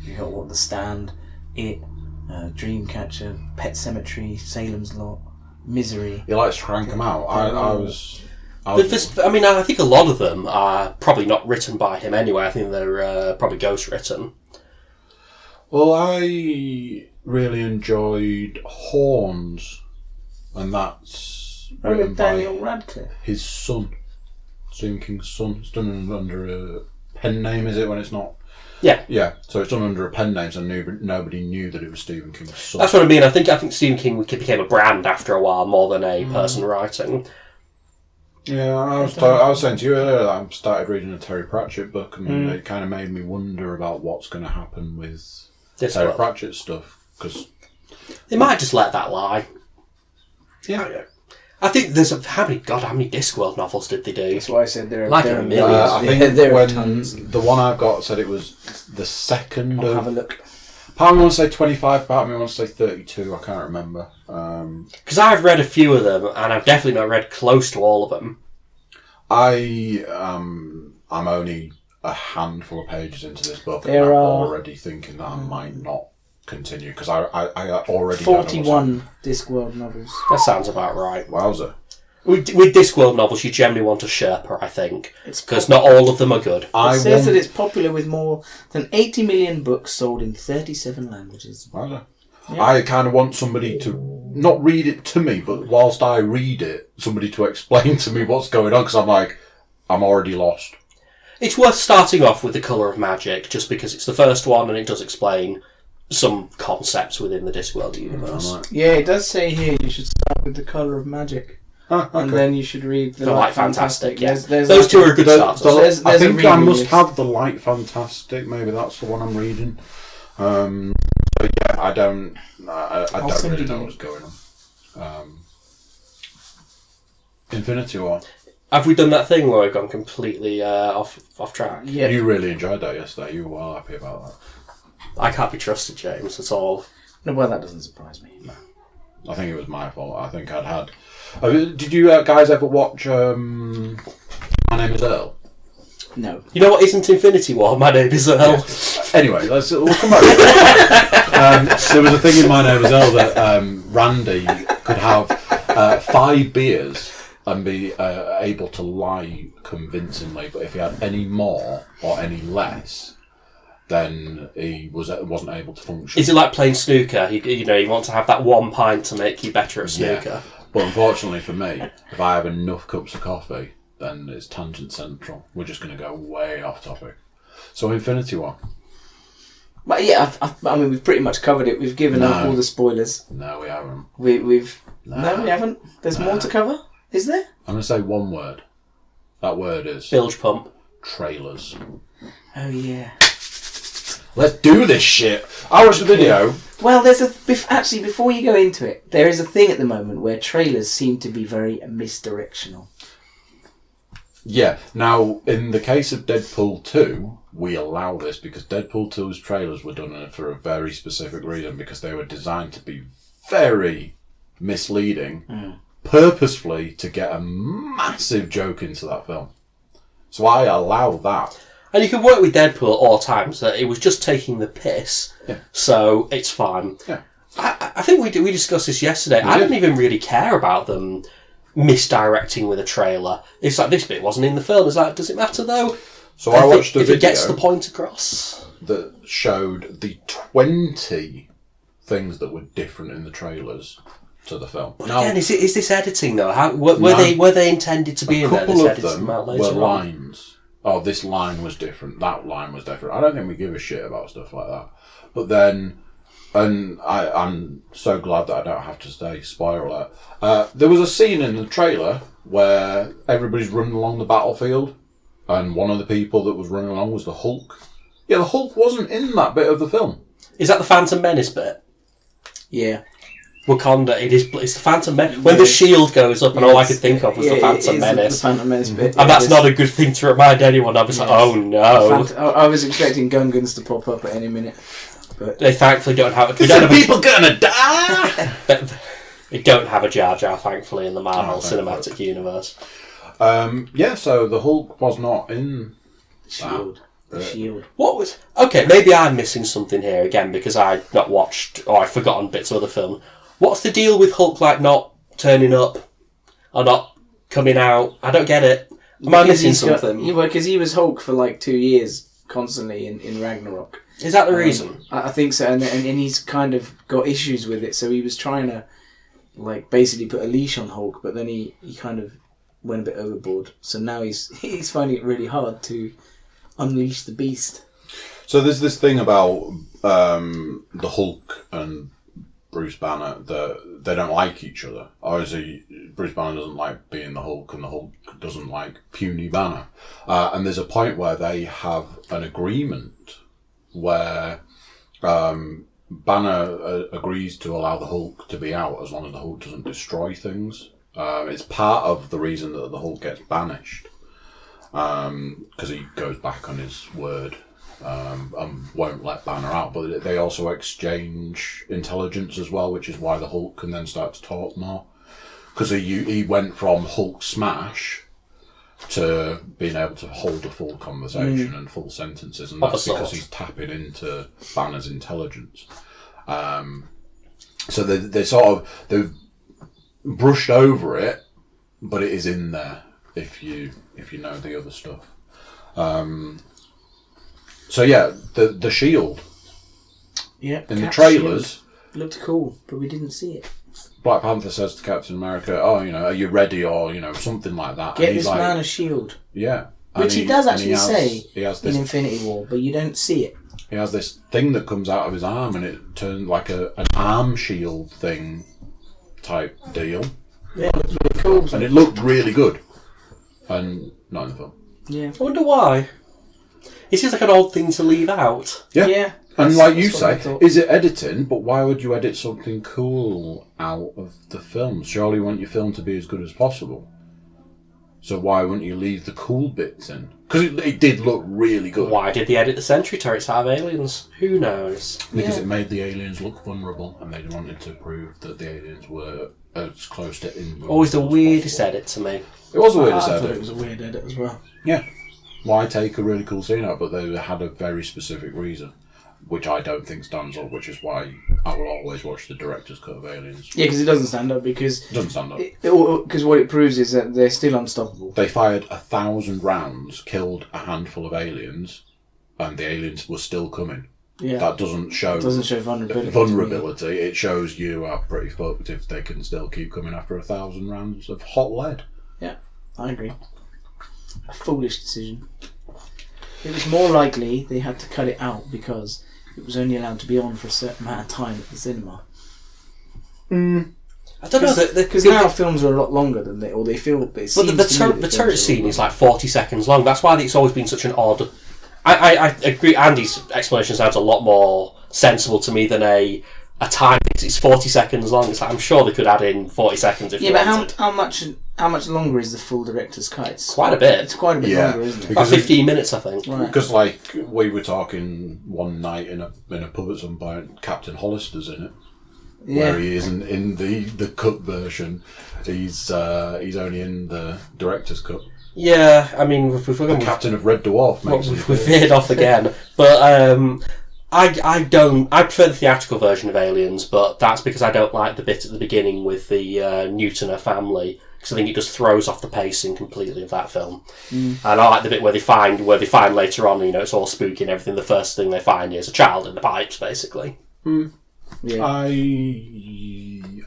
You got The Stand, It, Dreamcatcher, Pet Sematary, Salem's Lot, Misery. He likes to crank them out. I think a lot of them are probably not written by him anyway. I think they're probably ghostwritten. Well, I really enjoyed Horns, and that's written Daniel by Radcliffe. his son, Stephen King's son. It's done under a pen name, is it, when it's not? Yeah. Yeah, so it's done under a pen name, so nobody knew that it was Stephen King's son. That's what I mean. I think Stephen King became a brand after a while more than a person writing. Yeah, I was saying to you earlier that I started reading a Terry Pratchett book, and it kind of made me wonder about what's going to happen with Terry Pratchett stuff, because they might just let that lie. Yeah. I think there's how many Discworld novels did they do? That's why I said there are a million. I think there are when tons. the one I've got said it was the second. I'll have a look. Part of me wants to say 25, part of me wants to say 32. I can't remember. Because I've read a few of them, and I've definitely not read close to all of them. I'm only a handful of pages into this book, and I'm already thinking that I might not continue, because I already 41 Discworld novels. That sounds about right. Wowzer. With Discworld novels, you generally want a Sherpa, I think, because not all of them are good. It says that it's popular with more than 80 million books sold in 37 languages. Wowzer. Yeah. I kind of want somebody to not read it to me, but whilst I read it, somebody to explain to me what's going on, because I'm already lost. It's worth starting off with The Colour of Magic, just because it's the first one and it does explain some concepts within the Discworld universe. Right. Yeah, it does say here you should start with The Colour of Magic. Okay. And then you should read The Light Fantastic. Yeah. There's those two are a good starters. I think I must have The Light Fantastic. Maybe that's the one I'm reading. So yeah, I don't really know what's going on. Infinity War. Have we done that thing where we've gone completely off track? Yeah. You really enjoyed that yesterday. You were well happy about that. I can't be trusted, James, at all. No, well, that doesn't surprise me. No. I think it was my fault. I think I'd had... Did you guys ever watch My Name is Earl? No. You know what isn't Infinity War? My name is Earl. Yeah. Anyway, we'll come back to that. There was a thing in My Name is Earl that Randy could have 5 beers and be able to lie convincingly, but if he had any more or any less, then he wasn't able to function. Is it like playing snooker? You want to have that 1 pint to make you better at snooker. Yeah. But unfortunately for me, if I have enough cups of coffee, then it's tangent central. We're just going to go way off topic. So Infinity War. But yeah, I mean, we've pretty much covered it. We've given up all the spoilers. No, we haven't. No, we haven't. There's more to cover. Is there? I'm going to say one word. That word is... Bilge pump. Trailers. Oh, yeah. Let's do this shit. I watched the video. Well, there's actually, before you go into it, there is a thing at the moment where trailers seem to be very misdirectional. Yeah. Now, in the case of Deadpool 2, we allow this because Deadpool 2's trailers were done for a very specific reason, because they were designed to be very misleading, purposefully to get a massive joke into that film. So I allow that. And you can work with Deadpool at all times, that it was just taking the piss, so it's fine. Yeah. I think we discussed this yesterday. I didn't even really care about them misdirecting with a trailer. It's like, this bit wasn't in the film. It's like, does it matter though? So I watched a video if it gets the point across. That showed the 20 things that were different in the trailers to the film. But again, is this editing though? Were they intended to be in there? A couple of them were lines. Oh, this line was different. That line was different. I don't think we give a shit about stuff like that. But then, and I'm so glad that I don't have to say spoiler alert. There was a scene in the trailer where everybody's running along the battlefield, and one of the people that was running along was the Hulk. Yeah, the Hulk wasn't in that bit of the film. Is that the Phantom Menace bit? Yeah. Wakanda, it's the Phantom Menace. When the shield goes up and all I could think of was the Phantom Menace. The Phantom Menace bit. And that's not a good thing to remind anyone. I was like, oh no. I was expecting Gungans to pop up at any minute. But they thankfully don't have... people gonna die! They don't have a Jar Jar, thankfully, in the Marvel Cinematic Universe. So the Hulk was not in... Shield. The Shield. What was... Okay, maybe I'm missing something here again because I've not watched or I've forgotten bits of other film. What's the deal with Hulk, not turning up or not coming out? I don't get it. Am I missing something? Because he was Hulk for 2 years constantly in Ragnarok. Is that the reason? I think so, and he's kind of got issues with it, so he was trying to basically put a leash on Hulk, but then he kind of went a bit overboard. So now he's finding it really hard to unleash the beast. So there's this thing about the Hulk and Bruce Banner that they don't like each other. Obviously, Bruce Banner doesn't like being the Hulk, and the Hulk doesn't like puny Banner. And there's a point where they have an agreement where Banner agrees to allow the Hulk to be out as long as the Hulk doesn't destroy things. It's part of the reason that the Hulk gets banished, because he goes back on his word. And won't let Banner out, but they also exchange intelligence as well, which is why the Hulk can then start to talk more, because he went from Hulk smash to being able to hold a full conversation and full sentences, and that's because he's tapping into Banner's intelligence. So they've brushed over it, but it is in there if you know the other stuff. So yeah, the shield. Yeah. In the trailers, looked cool, but we didn't see it. Black Panther says to Captain America, "Oh, are you ready?" Or something like that. Get this man a shield. Yeah. Which he does actually say in Infinity War, but you don't see it. He has this thing that comes out of his arm, and it turns like an arm shield thing type deal. Yeah, it looked really cool. And it looked really good. And not in the film. Yeah. I wonder why. It seems like an odd thing to leave out. Yeah. And like you say, is it editing? But why would you edit something cool out of the film? Surely you want your film to be as good as possible. So why wouldn't you leave the cool bits in? Because it did look really good. Why did they edit the sentry turrets out of aliens? Who knows? Because it made the aliens look vulnerable, and they wanted to prove that the aliens were as close to invulnerable. Always the weirdest edit to me. It was the weirdest I edit. thought it was a weird edit as well. Yeah. Why take a really cool scene out? But they had a very specific reason, which I don't think stands up, which is why I will always watch the director's cut of Aliens. Yeah, because it doesn't stand up, because... It doesn't stand up. Because what it proves is that they're still unstoppable. They fired 1,000 rounds, killed a handful of aliens, and the aliens were still coming. Yeah. That doesn't show vulnerability. It shows you are pretty fucked if they can still keep coming after 1,000 rounds of hot lead. Yeah, I agree. A foolish decision. It was more likely they had to cut it out because it was only allowed to be on for a certain amount of time at the cinema. I don't know, because now films are a lot longer than they feel. But the turret scene is like 40 seconds long. That's why it's always been such an odd. I agree. Andy's explanation sounds a lot more sensible to me than a time. It's 40 seconds long. It's like, I'm sure they could add in 40 seconds if they wanted. But how much longer is the full director's cut? It's quite a bit. It's quite a bit longer, isn't it? About 15 minutes, I think. Right. Because like we were talking one night in a pub at some point, Captain Hollister's in it. Yeah. Where he isn't in the cut version. He's only in the director's cut. Yeah, I mean, we've the Captain of Red Dwarf. We've veered off again, but I prefer the theatrical version of Aliens, but that's because I don't like the bit at the beginning with the Newtoner family, because I think it just throws off the pacing completely of that film. And I like the bit where they find later on, it's all spooky and everything. The first thing they find is a child in the pipes, basically. Yeah.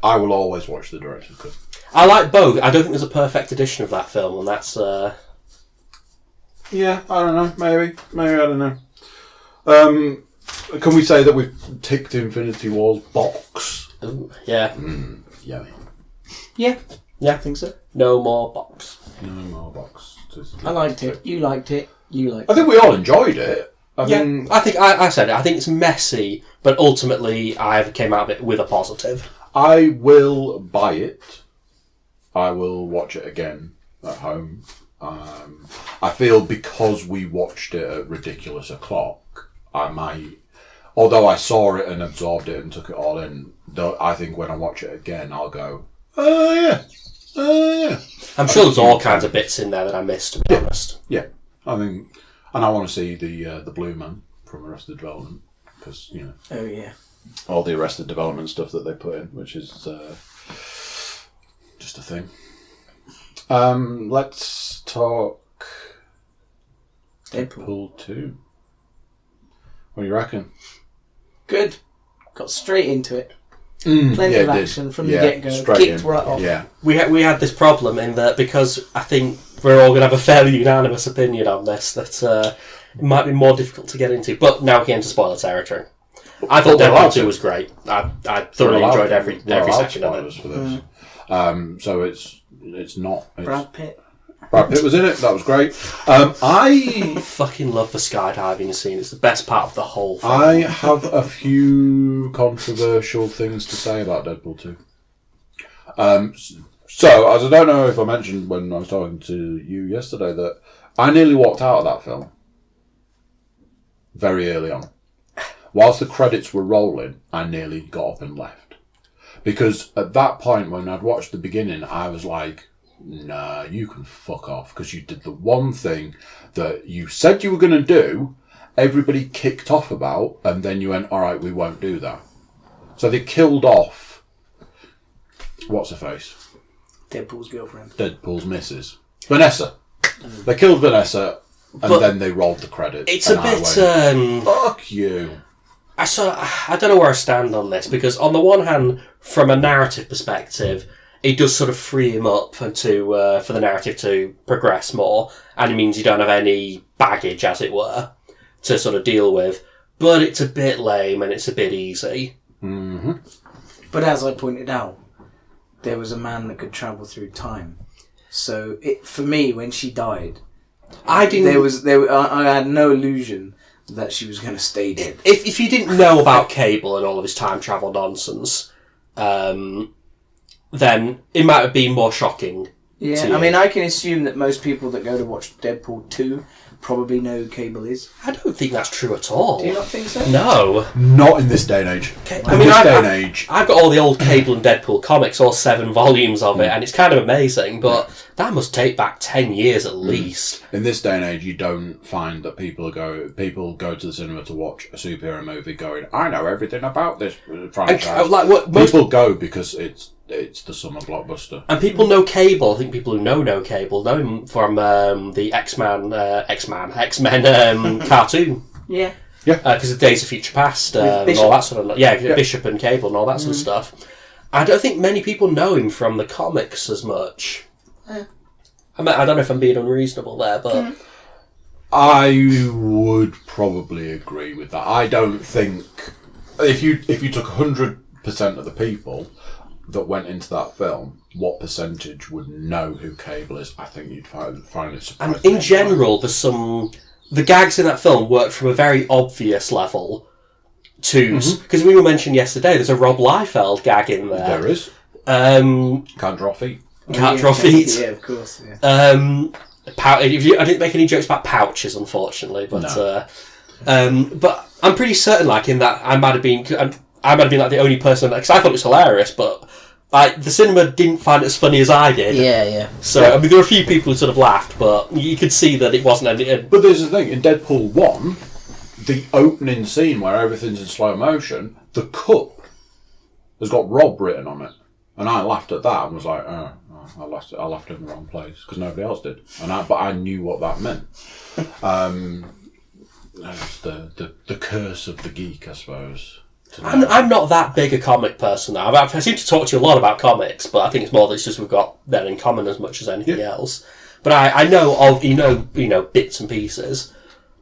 I will always watch the director's cut. I like both. I don't think there's a perfect edition of that film, and that's... Yeah, I don't know. Maybe I don't know. Can we say that we've ticked Infinity War's box? Ooh, yeah. Yummy. Yeah, I think so. No more box. No more box. I liked it. You liked it. I think we all enjoyed it. I think I said it. I think it's messy, but ultimately I came out of it with a positive. I will buy it. I will watch it again at home. I feel because we watched it at ridiculous o'clock, I might, although I saw it and absorbed it and took it all in, I think when I watch it again, I'll go, oh yeah. I'm sure there's all kinds of bits in there that I missed, to be honest. Yeah, I think, and I want to see the Blue Man from Arrested Development, because, Oh yeah. all the Arrested Development stuff that they put in, which is just a thing. Let's talk Deadpool 2. What do you reckon? Good. Got straight into it. Plenty of action from the get-go. Kicked right off. Yeah. We had this problem in that, because I think we're all going to have a fairly unanimous opinion on this, that it might be more difficult to get into. But now we get into spoiler territory. I thought Deadpool 2 was great. I thoroughly enjoyed every second of it. For this. So it's not... Brad Pitt was in it. That was great. I fucking love the skydiving scene. It's the best part of the whole film. I have a few controversial things to say about Deadpool 2. So, as I don't know if I mentioned when I was talking to you yesterday, that I nearly walked out of that film very early on. Whilst the credits were rolling, I nearly got up and left. Because at that point, when I'd watched the beginning, I was like, nah, you can fuck off, because you did the one thing that you said you were going to do, everybody kicked off about, and then you went, alright, we won't do that. So they killed off, what's her face? Deadpool's girlfriend. Deadpool's missus. Vanessa. They killed Vanessa, and then they rolled the credits. It's a bit... fuck you. I don't know where I stand on this, because on the one hand, from a narrative perspective, it does sort of free him up for the narrative to progress more, and it means you don't have any baggage, as it were, to sort of deal with. But it's a bit lame and it's a bit easy. Mm-hmm. But as I pointed out, there was a man that could travel through time. So for me, when she died, I had no illusion that she was going to stay dead. If you didn't know about Cable and all of his time travel nonsense, then it might have been more shocking. Yeah, I mean, I can assume that most people that go to watch Deadpool 2 probably know who Cable is. I don't think that's true at all. Do you not think so? No. Not in this day and age. I've got all the old Cable and Deadpool comics, all 7 volumes of it, and it's kind of amazing, but that must take back 10 years at least. In this day and age, you don't find that people go to the cinema to watch a superhero movie going, I know everything about this franchise. People go because it's the summer blockbuster. And people know Cable. I think people who know Cable know him from the X-Men cartoon. Yeah. Yeah. Because of Days of Future Past and all that sort of... Yeah, Bishop and Cable and all that sort of stuff. I don't think many people know him from the comics as much. I don't know if I'm being unreasonable there, but... I would probably agree with that. I don't think... If you took 100% of the people that went into that film, what percentage would know who Cable is? I think you'd find it surprising. And in general, there's some... The gags in that film work from a very obvious level to... Because we were mentioned yesterday, there's a Rob Liefeld gag in there. There is. Can't draw feet. Can't draw feet. Yeah, of course. Yeah. I didn't make any jokes about pouches, unfortunately, but but I'm pretty certain, like in that, I might have been like the only person because I thought it was hilarious, but the cinema didn't find it as funny as I did. Yeah. So I mean, there were a few people who sort of laughed, but you could see that it wasn't any. But there's the thing in Deadpool 1, the opening scene where everything's in slow motion, the cup has got Rob written on it, and I laughed at that and was like, oh. I left it in the wrong place because nobody else did, but I knew what that meant. The curse of the geek, I suppose. I'm not that big a comic person now. I seem to talk to you a lot about comics, but I think it's more that it's just we've got that in common as much as anything else. But I know of you know bits and pieces.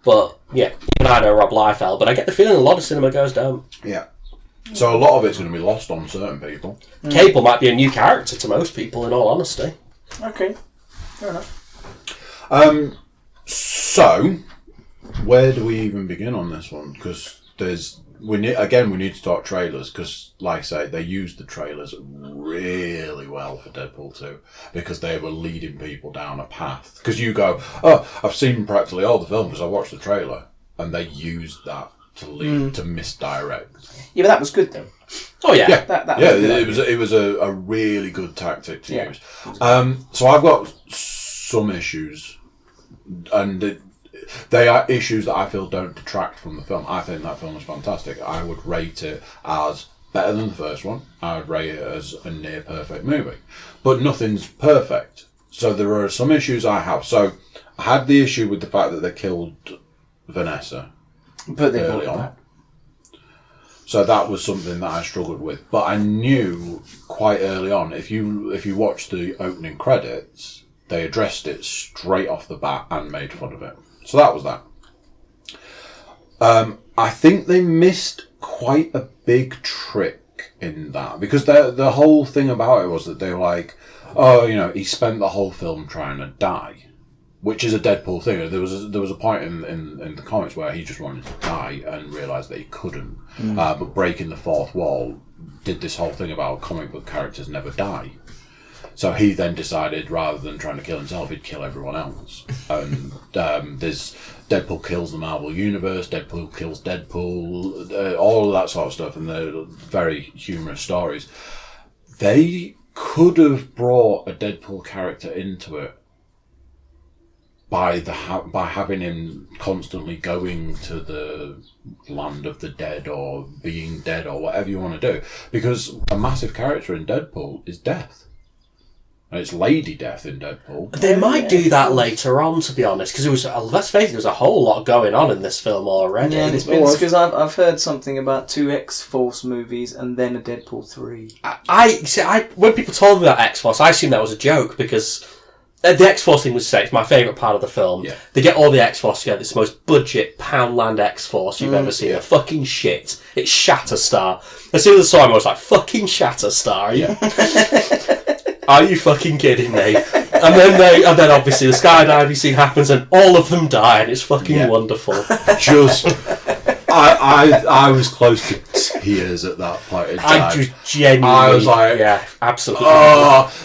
But yeah, even I know Rob Liefeld, but I get the feeling a lot of cinema goes down. Yeah. So a lot of it's going to be lost on certain people. Cable might be a new character to most people, in all honesty. Okay, fair enough. So, where do we even begin on this one? Because we need to talk trailers, because, like I say, they used the trailers really well for Deadpool 2, because they were leading people down a path. Because you go, oh, I've seen practically all the films because I watched the trailer, and they used that to lead to misdirect. Yeah, but that was good though. Oh yeah, it was a really good tactic to use. So I've got some issues, and they are issues that I feel don't detract from the film. I think that film is fantastic. I would rate it as better than the first one. I would rate it as a near perfect movie, but nothing's perfect. So there are some issues I have. So I had the issue with the fact that they killed Vanessa. But they early on. So that was something that I struggled with. But I knew quite early on, if you watch the opening credits, they addressed it straight off the bat and made fun of it. So that was that. I think they missed quite a big trick in that, because the whole thing about it was that they were like, oh, he spent the whole film trying to die. Which is a Deadpool thing. There was a point in the comics where he just wanted to die and realised that he couldn't. But breaking the fourth wall did this whole thing about comic book characters never die. So he then decided, rather than trying to kill himself, he'd kill everyone else. And there's Deadpool kills the Marvel Universe, Deadpool kills Deadpool, all of that sort of stuff, and they're very humorous stories. They could have brought a Deadpool character into it by having him constantly going to the land of the dead or being dead or whatever you want to do, because a massive character in Deadpool is Death. And it's Lady Death in Deadpool. They might do that later on, to be honest, because let's face it, there was a whole lot going on in this film already. Yeah, it's because I've heard something about 2 X-Force movies and then a Deadpool 3. When people told me about X-Force, I assumed that was a joke, because the X-Force thing was safe. It's my favourite part of the film. Yeah. They get all the X-Force together. It's the most budget Poundland X-Force you've ever seen. A fucking shit. It's Shatterstar. As soon as I saw him, I was like, fucking Shatterstar. Are you fucking kidding me? And then obviously the skydiving scene happens and all of them die, and it's fucking wonderful. I was close to tears at that point in time. I just genuinely... I was like... Yeah, absolutely.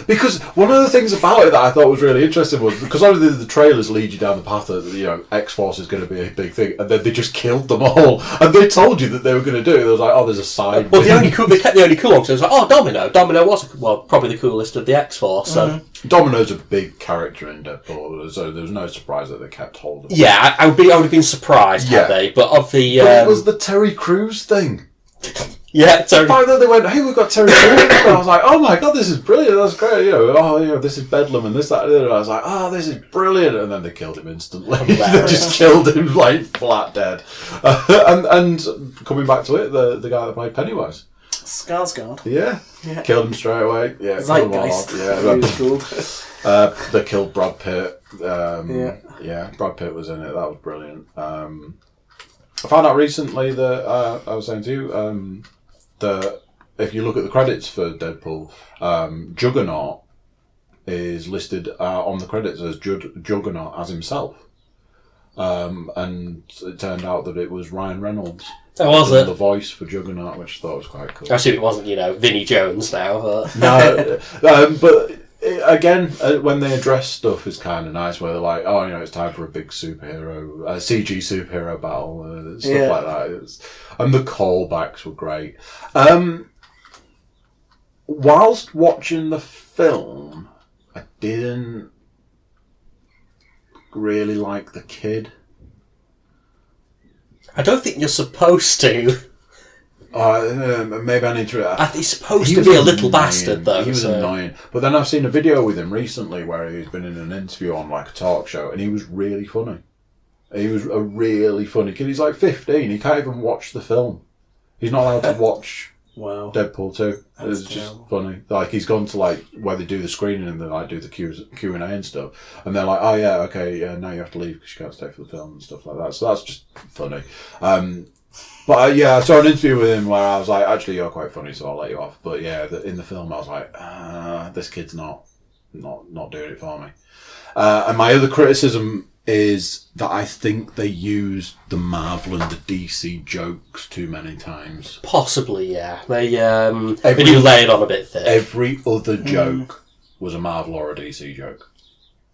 Because one of the things about it that I thought was really interesting was, because obviously the trailers lead you down the path that, X-Force is going to be a big thing, and then they just killed them all, and they told you that they were going to do it. They was like, there's a side... Well, they kept the only cool ones. It was like, Domino. Domino was, probably the coolest of the X-Force, so... Domino's a big character in Deadpool, so there was no surprise that they kept hold of him. Yeah, I would have been surprised had they, but of the... But it was the Terry Crews thing. Yeah, Terry... The fact that they went, hey, we've got Terry Crews, and I was like, oh my god, this is brilliant, that's great, this is Bedlam, and this, that, and the other. I was like, oh, this is brilliant, and then they killed him instantly. They just killed him, like, flat dead. And coming back to it, the guy that played Pennywise. Skarsgård. Yeah. Killed him straight away. Yeah, Zeitgeist. They killed Brad Pitt. Brad Pitt was in it. That was brilliant. I found out recently that I was saying to you that if you look at the credits for Deadpool, Juggernaut is listed on the credits as Juggernaut as himself, and it turned out that it was Ryan Reynolds. Oh, was it? The voice for Juggernaut, which I thought was quite cool. I assume it wasn't, Vinnie Jones now, but... No, but again, when they address stuff, it's kind of nice, where they're like, oh, it's time for a big superhero, CG superhero battle, stuff like that. And the callbacks were great. Whilst watching the film, I didn't really like the kid. I don't think you're supposed to. Maybe I need to... He's supposed to be a little bastard, though. He was annoying. But then I've seen a video with him recently where he's been in an interview on like a talk show, and he was really funny. He was a really funny kid. He's like 15. He can't even watch the film. He's not allowed to watch Deadpool 2. It's just funny. Like, he's gone to like where they do the screening and they like do the Q&A and stuff, and they're like, oh yeah, okay, now you have to leave because you can't stay for the film and stuff like that. So that's just funny. But I saw an interview with him where I was like, actually, you're quite funny, so I'll let you off. But yeah, in the film, I was like, this kid's not doing it for me. And my other criticism is that I think they used the Marvel and the DC jokes too many times. Possibly, yeah. They do lay it on a bit thick. Every other joke was a Marvel or a DC joke.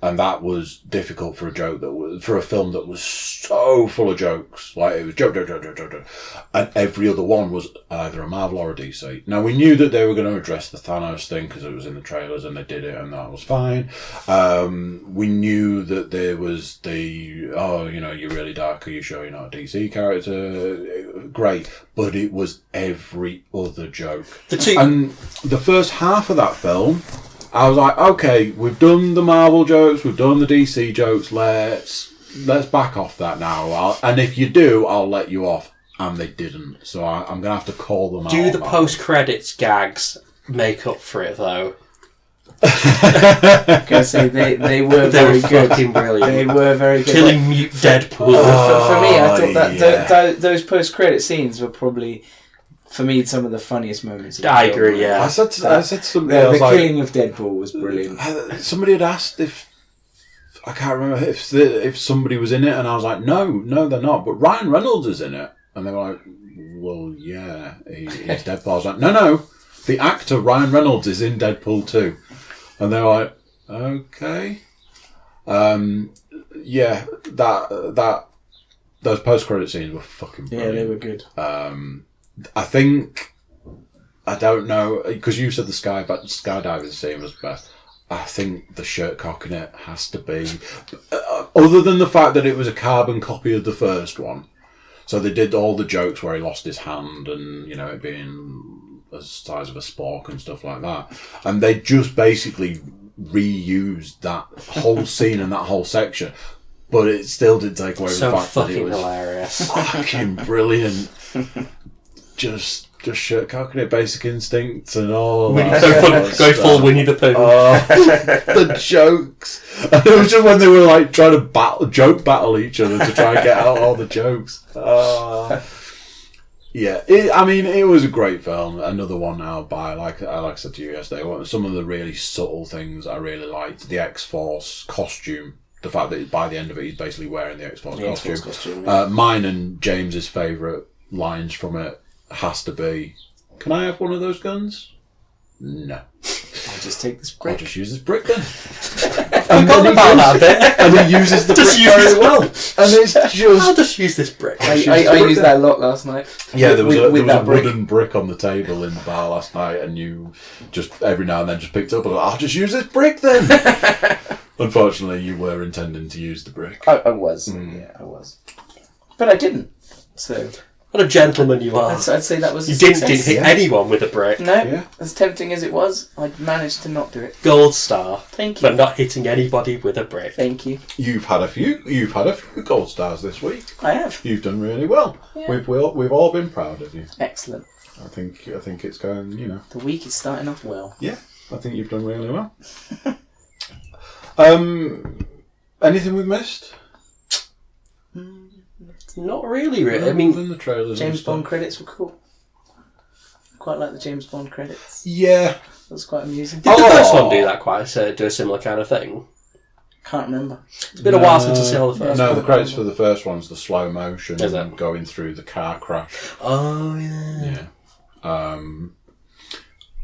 And that was difficult for a film that was so full of jokes. Like, it was joke. And every other one was either a Marvel or a DC. Now, we knew that they were going to address the Thanos thing because it was in the trailers and they did it and that was fine. We knew that there was you're really dark, are you sure you're not a DC character? Great. But it was every other joke. And the first half of that film... I was like, okay, we've done the Marvel jokes, we've done the DC jokes, let's back off that now. And if you do, I'll let you off. And they didn't. So I'm going to have to call them out. Do the post-credits gags make up for it, though? I gotta say, they were very good. Fucking brilliant. They were very good. Killing mute Deadpool. For me, I thought that those post-credit scenes were probably... For me, some of the funniest moments. I agree. Yeah, I said something. The killing of Deadpool was brilliant. Somebody had asked I can't remember if somebody was in it, and I was like, no, they're not. But Ryan Reynolds is in it, and they were like, well, yeah, he's Deadpool. I was like, no, the actor Ryan Reynolds is in Deadpool 2, and they were like, okay, that those post credit scenes were fucking brilliant. Yeah, they were good. I think, I don't know, because you said the skydiving scene was best. I think the shirt cock in it has to be, other than the fact that it was a carbon copy of the first one. So they did all the jokes where he lost his hand and, it being the size of a spork and stuff like that. And they just basically reused that whole scene and that whole section. But it still didn't take away from the fact that it was hilarious. Fucking brilliant. Just shirt cocking it, Basic Instinct and all that. Go full Winnie the Pooh. The jokes. And it was just when they were like trying to joke battle each other to try and get out all the jokes. It was a great film. Another one now by, like I said to you yesterday, some of the really subtle things I really liked. The X-Force costume. The fact that by the end of it, he's basically wearing the X-Force costume. Mine and James's favourite lines from it has to be, can I have one of those guns? No. I'll just take this brick. I'll just use this brick then. forgot about that bit. And he uses the brick very well. And it's I'll just... just use this brick. I used that a lot last night. Yeah, there was a brick. wooden brick on the table in the bar last night, and you just every now and then just picked up and I'll just use this brick then. Unfortunately, you were intending to use the brick. I was. Yeah, I was. But I didn't. So... What a gentleman you are. I'd say that was You a didn't success. hit anyone with a brick. No, Yeah. as tempting as it was, I managed to not do it. Gold star. Thank you. For not hitting anybody with a brick. Thank you. You've had a few gold stars this week. I have. You've done really well. Yeah. We've all been proud of you. Excellent. I think it's going, The week is starting off well. Yeah, I think you've done really well. Anything we've missed? Not really. I Other mean, than the trailers. James and stuff. Bond credits were cool. Quite like the James Bond credits. Yeah. That was quite amusing. did the first one do that do a similar kind of thing? Can't remember. It's been a while since I saw the first No, one. the credits for the first one's the slow motion Is and it? going through the car crash. Oh, yeah. Yeah.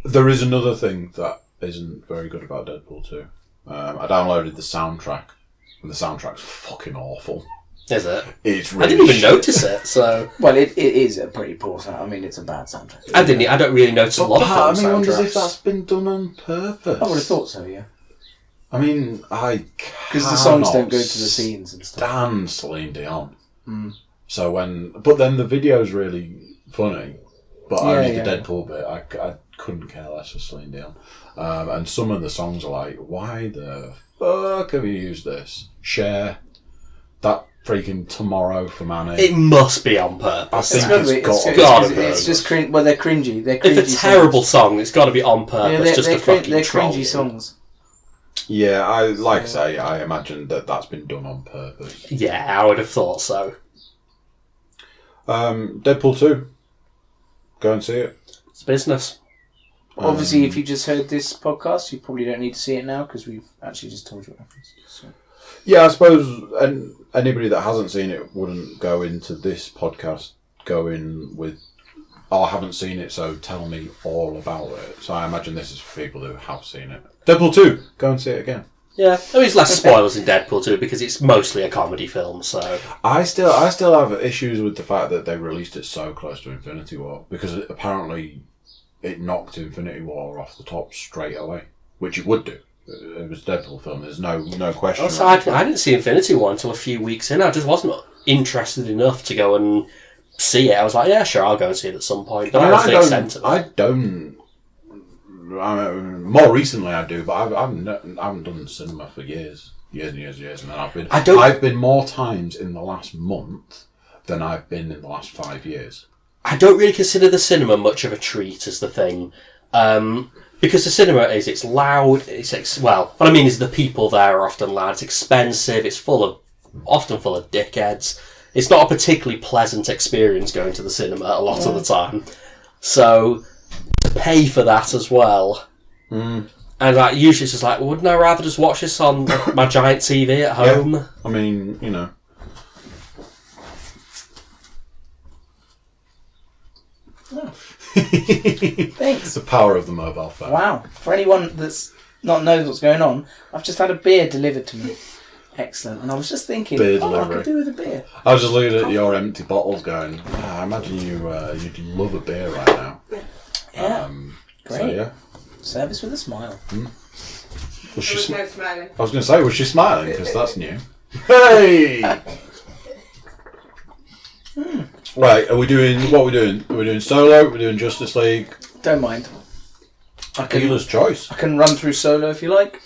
There is another thing that isn't very good about Deadpool 2. I downloaded the soundtrack, and the soundtrack's fucking awful. Is it? It's really I didn't even shit. notice it, so... Well, it is a pretty poor sound. I mean, it's a bad soundtrack. I don't really notice a lot of Part film of me wonders if soundtracks. that's been done on purpose. I would have thought so, yeah. I mean, Because the songs don't go to the scenes and stuff. Stand Celine Dion. So but then the video's really funny, but only the Deadpool bit. I couldn't care less for Celine Dion. And some of the songs are like, why the fuck have you used this? Cher, that freaking Tomorrow from Annie. It must be on I purpose. think It's just cringe. Well, they're cringy. They're cringy. If a terrible song, it's got to be on purpose, Yeah, just to fucking they're troll cringy you. songs. Yeah, I imagine that's been done on purpose. Yeah, I would have thought so. Deadpool 2. Go and see it. It's business. Obviously, if you just heard this podcast, you probably don't need to see it now because we've actually just told you what happens. So. Yeah, I suppose anybody that hasn't seen it wouldn't go into this podcast going with, I haven't seen it, so tell me all about it. So I imagine this is for people who have seen it. Deadpool 2, go and see it again. Yeah, there is less spoilers in Deadpool 2 because it's mostly a comedy film, so... I still have issues with the fact that they released it so close to Infinity War, because apparently it knocked Infinity War off the top straight away, which it would do. It was a Deadpool film, there's no question. Also, I didn't see Infinity War until a few weeks in. I just wasn't interested enough to go and see it. I was like, yeah, sure, I'll go and see it at some point. But more recently I do, but I haven't done cinema for years and years, and I've been more times in the last month than I've been in the last 5 years. I don't really consider the cinema much of a treat as the thing. Because the cinema it's loud, what I mean is the people there are often loud, it's expensive, it's often full of dickheads. It's not a particularly pleasant experience going to the cinema a lot of the time. So, to pay for that as well. And usually it's just like, wouldn't I rather just watch this on my giant TV at home? Yeah. I mean, you know. Oh. Thanks. The power of the mobile phone. Wow. For anyone that's not knows what's going on, I've just had a beer delivered to me. Excellent. And I was just thinking, I could do with a beer. I was just looking at your empty bottles going, I imagine you'd love a beer right now. Yeah. Great. So, yeah. Service with a smile. Was she no smiling. I was going to say, was she smiling? Because that's new. Hey! Right, what are we doing? Are we doing solo? Are we doing Justice League? Don't mind. Dealer's choice. I can run through solo if you like.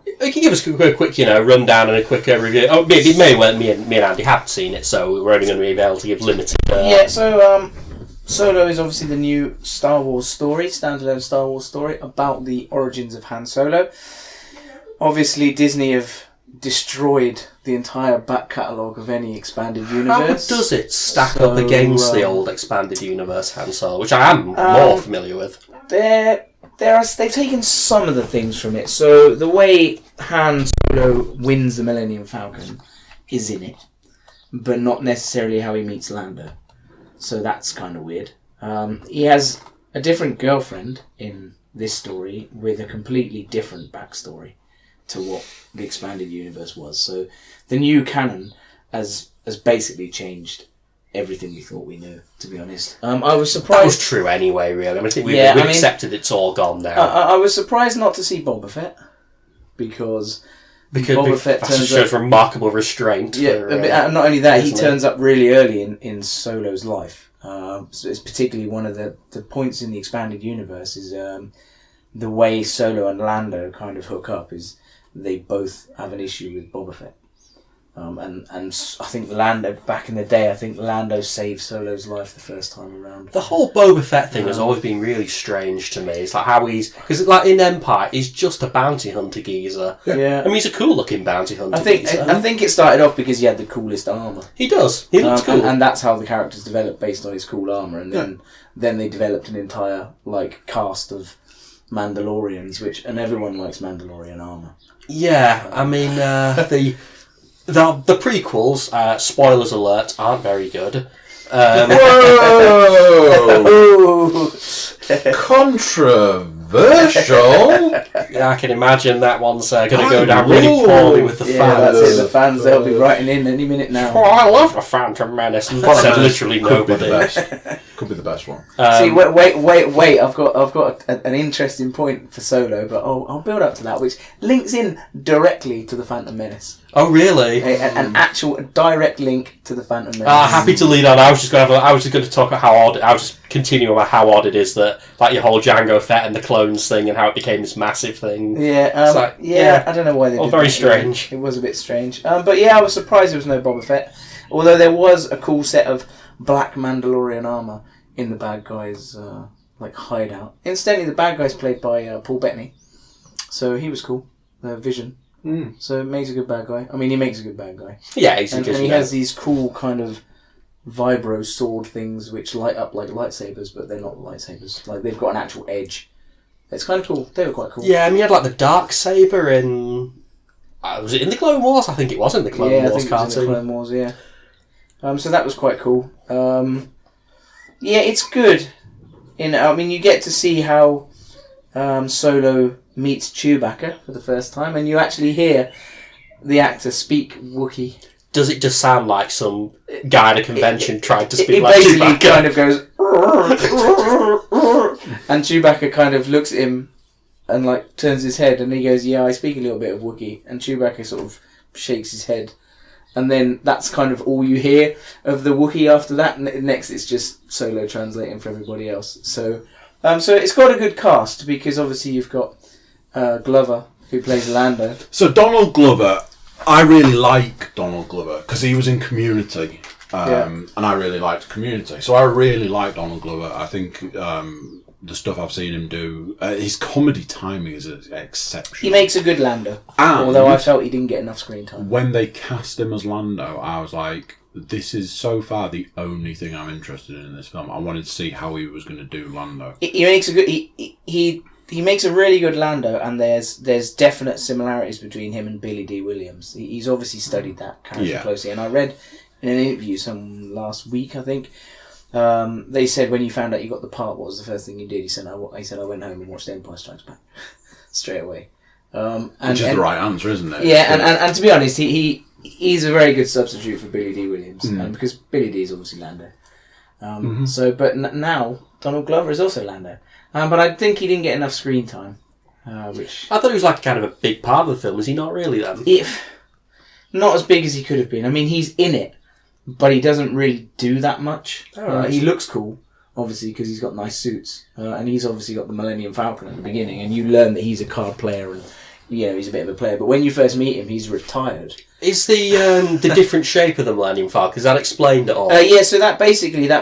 You can give us a quick rundown and a quick review. Oh, maybe me and Andy have seen it, so we're only going to be able to give limited... Yeah, so Solo is obviously the new Star Wars story, standalone Star Wars story about the origins of Han Solo. Obviously, Disney have destroyed the entire back catalogue of any expanded universe. How does it stack up against the old expanded universe Han Solo, which I am more familiar with? They've taken some of the things from it. So the way Han Solo wins the Millennium Falcon is in it, but not necessarily how he meets Lando. So that's kind of weird. He has a different girlfriend in this story with a completely different backstory to what the expanded universe was. So the new canon has basically changed everything we thought we knew, to be honest. I was surprised... That was true anyway, really. I think we've accepted it's all gone now. I was surprised not to see Boba Fett, because Boba Fett shows remarkable restraint. Yeah, not only that, he turns up really early in Solo's life. So it's particularly one of the points in the expanded universe is the way Solo and Lando kind of hook up is they both have an issue with Boba Fett. And I think Lando, back in the day, Lando saved Solo's life the first time around. The whole Boba Fett thing has always been really strange to me. It's like how because like in Empire, he's just a bounty hunter geezer. Yeah. I mean, he's a cool looking bounty hunter I think geezer. it started off because he had the coolest armour. He does. He looks cool. And that's how the characters developed, based on his cool armour. And then they developed an entire cast of Mandalorians, and everyone likes Mandalorian armour. Yeah, I mean, the prequels, spoilers alert, aren't very good. Whoa! Controversial. Yeah, I can imagine that one's going to go down really poorly with the fans. That's it. The fans, they'll be writing in any minute now. Oh, I love the Phantom Menace. And said literally nobody. Could be the best one. See, wait! I've got an interesting point for Solo, but I'll build up to that, which links in directly to the Phantom Menace. Oh, really? An actual direct link to the Phantom Menace. Happy to lead on. I was just going to talk about how odd. I was just continuing about how odd it is that your whole Jango Fett and the clones thing, and how it became this massive thing. Yeah, I don't know why they did very that. strange. It was a bit strange. But yeah, I was surprised there was no Boba Fett. Although there was a cool set of black Mandalorian armour in the bad guys' hideout. Incidentally, the bad guy's played by Paul Bettany, so he was cool. Vision. So it makes a good bad guy. I mean, he makes a good bad guy. Yeah, and he has these cool kind of vibro sword things which light up like lightsabers, but they're not lightsabers. Like, they've got an actual edge. It's kind of cool. They were quite cool. Yeah, I mean, you had the dark saber in. Was it in the Clone Wars? I think it was in the Clone Wars cartoon. Yeah, I think it was in the Clone Wars. Yeah. So that was quite cool. Yeah, it's good. I mean, you get to see how Solo meets Chewbacca for the first time, and you actually hear the actor speak Wookiee. Does it just sound like some guy at a convention tried to speak like Chewbacca? It basically kind of goes... and Chewbacca kind of looks at him and turns his head, and he goes, yeah, I speak a little bit of Wookiee. And Chewbacca sort of shakes his head. And then that's kind of all you hear of the Wookiee after that. Next, it's just Solo translating for everybody else. So it's got a good cast, because obviously you've got Glover, who plays Lando. So Donald Glover, I really like Donald Glover because he was in Community, and I really liked Community. So I really like Donald Glover. I think the stuff I've seen him do, his comedy timing is exceptional. He makes a good Lando, although I felt he didn't get enough screen time. When they cast him as Lando, I was like, this is so far the only thing I'm interested in this film. I wanted to see how he was going to do Lando. He makes a good... He makes a really good Lando, and there's definite similarities between him and Billy D. Williams. He's obviously studied that character closely, and I read in an interview last week, I think, they said when you found out you got the part, what was the first thing you did? He said, I went home and watched Empire Strikes Back straight away. Which is the right answer, isn't it? Yeah, and to be honest, he's a very good substitute for Billy D. Williams, because Billy D is obviously Lando. But now Donald Glover is also Lando. But I think he didn't get enough screen time. Which I thought he was kind of a big part of the film. Is he not really then? Not as big as he could have been. I mean, he's in it, but he doesn't really do that much. Right. He looks cool, obviously, because he's got nice suits. And he's obviously got the Millennium Falcon at the beginning, and you learn that he's a card player and he's a bit of a player. But when you first meet him, he's retired. Is the different shape of the Millennium Falcon, is that explained at all? Yeah, so that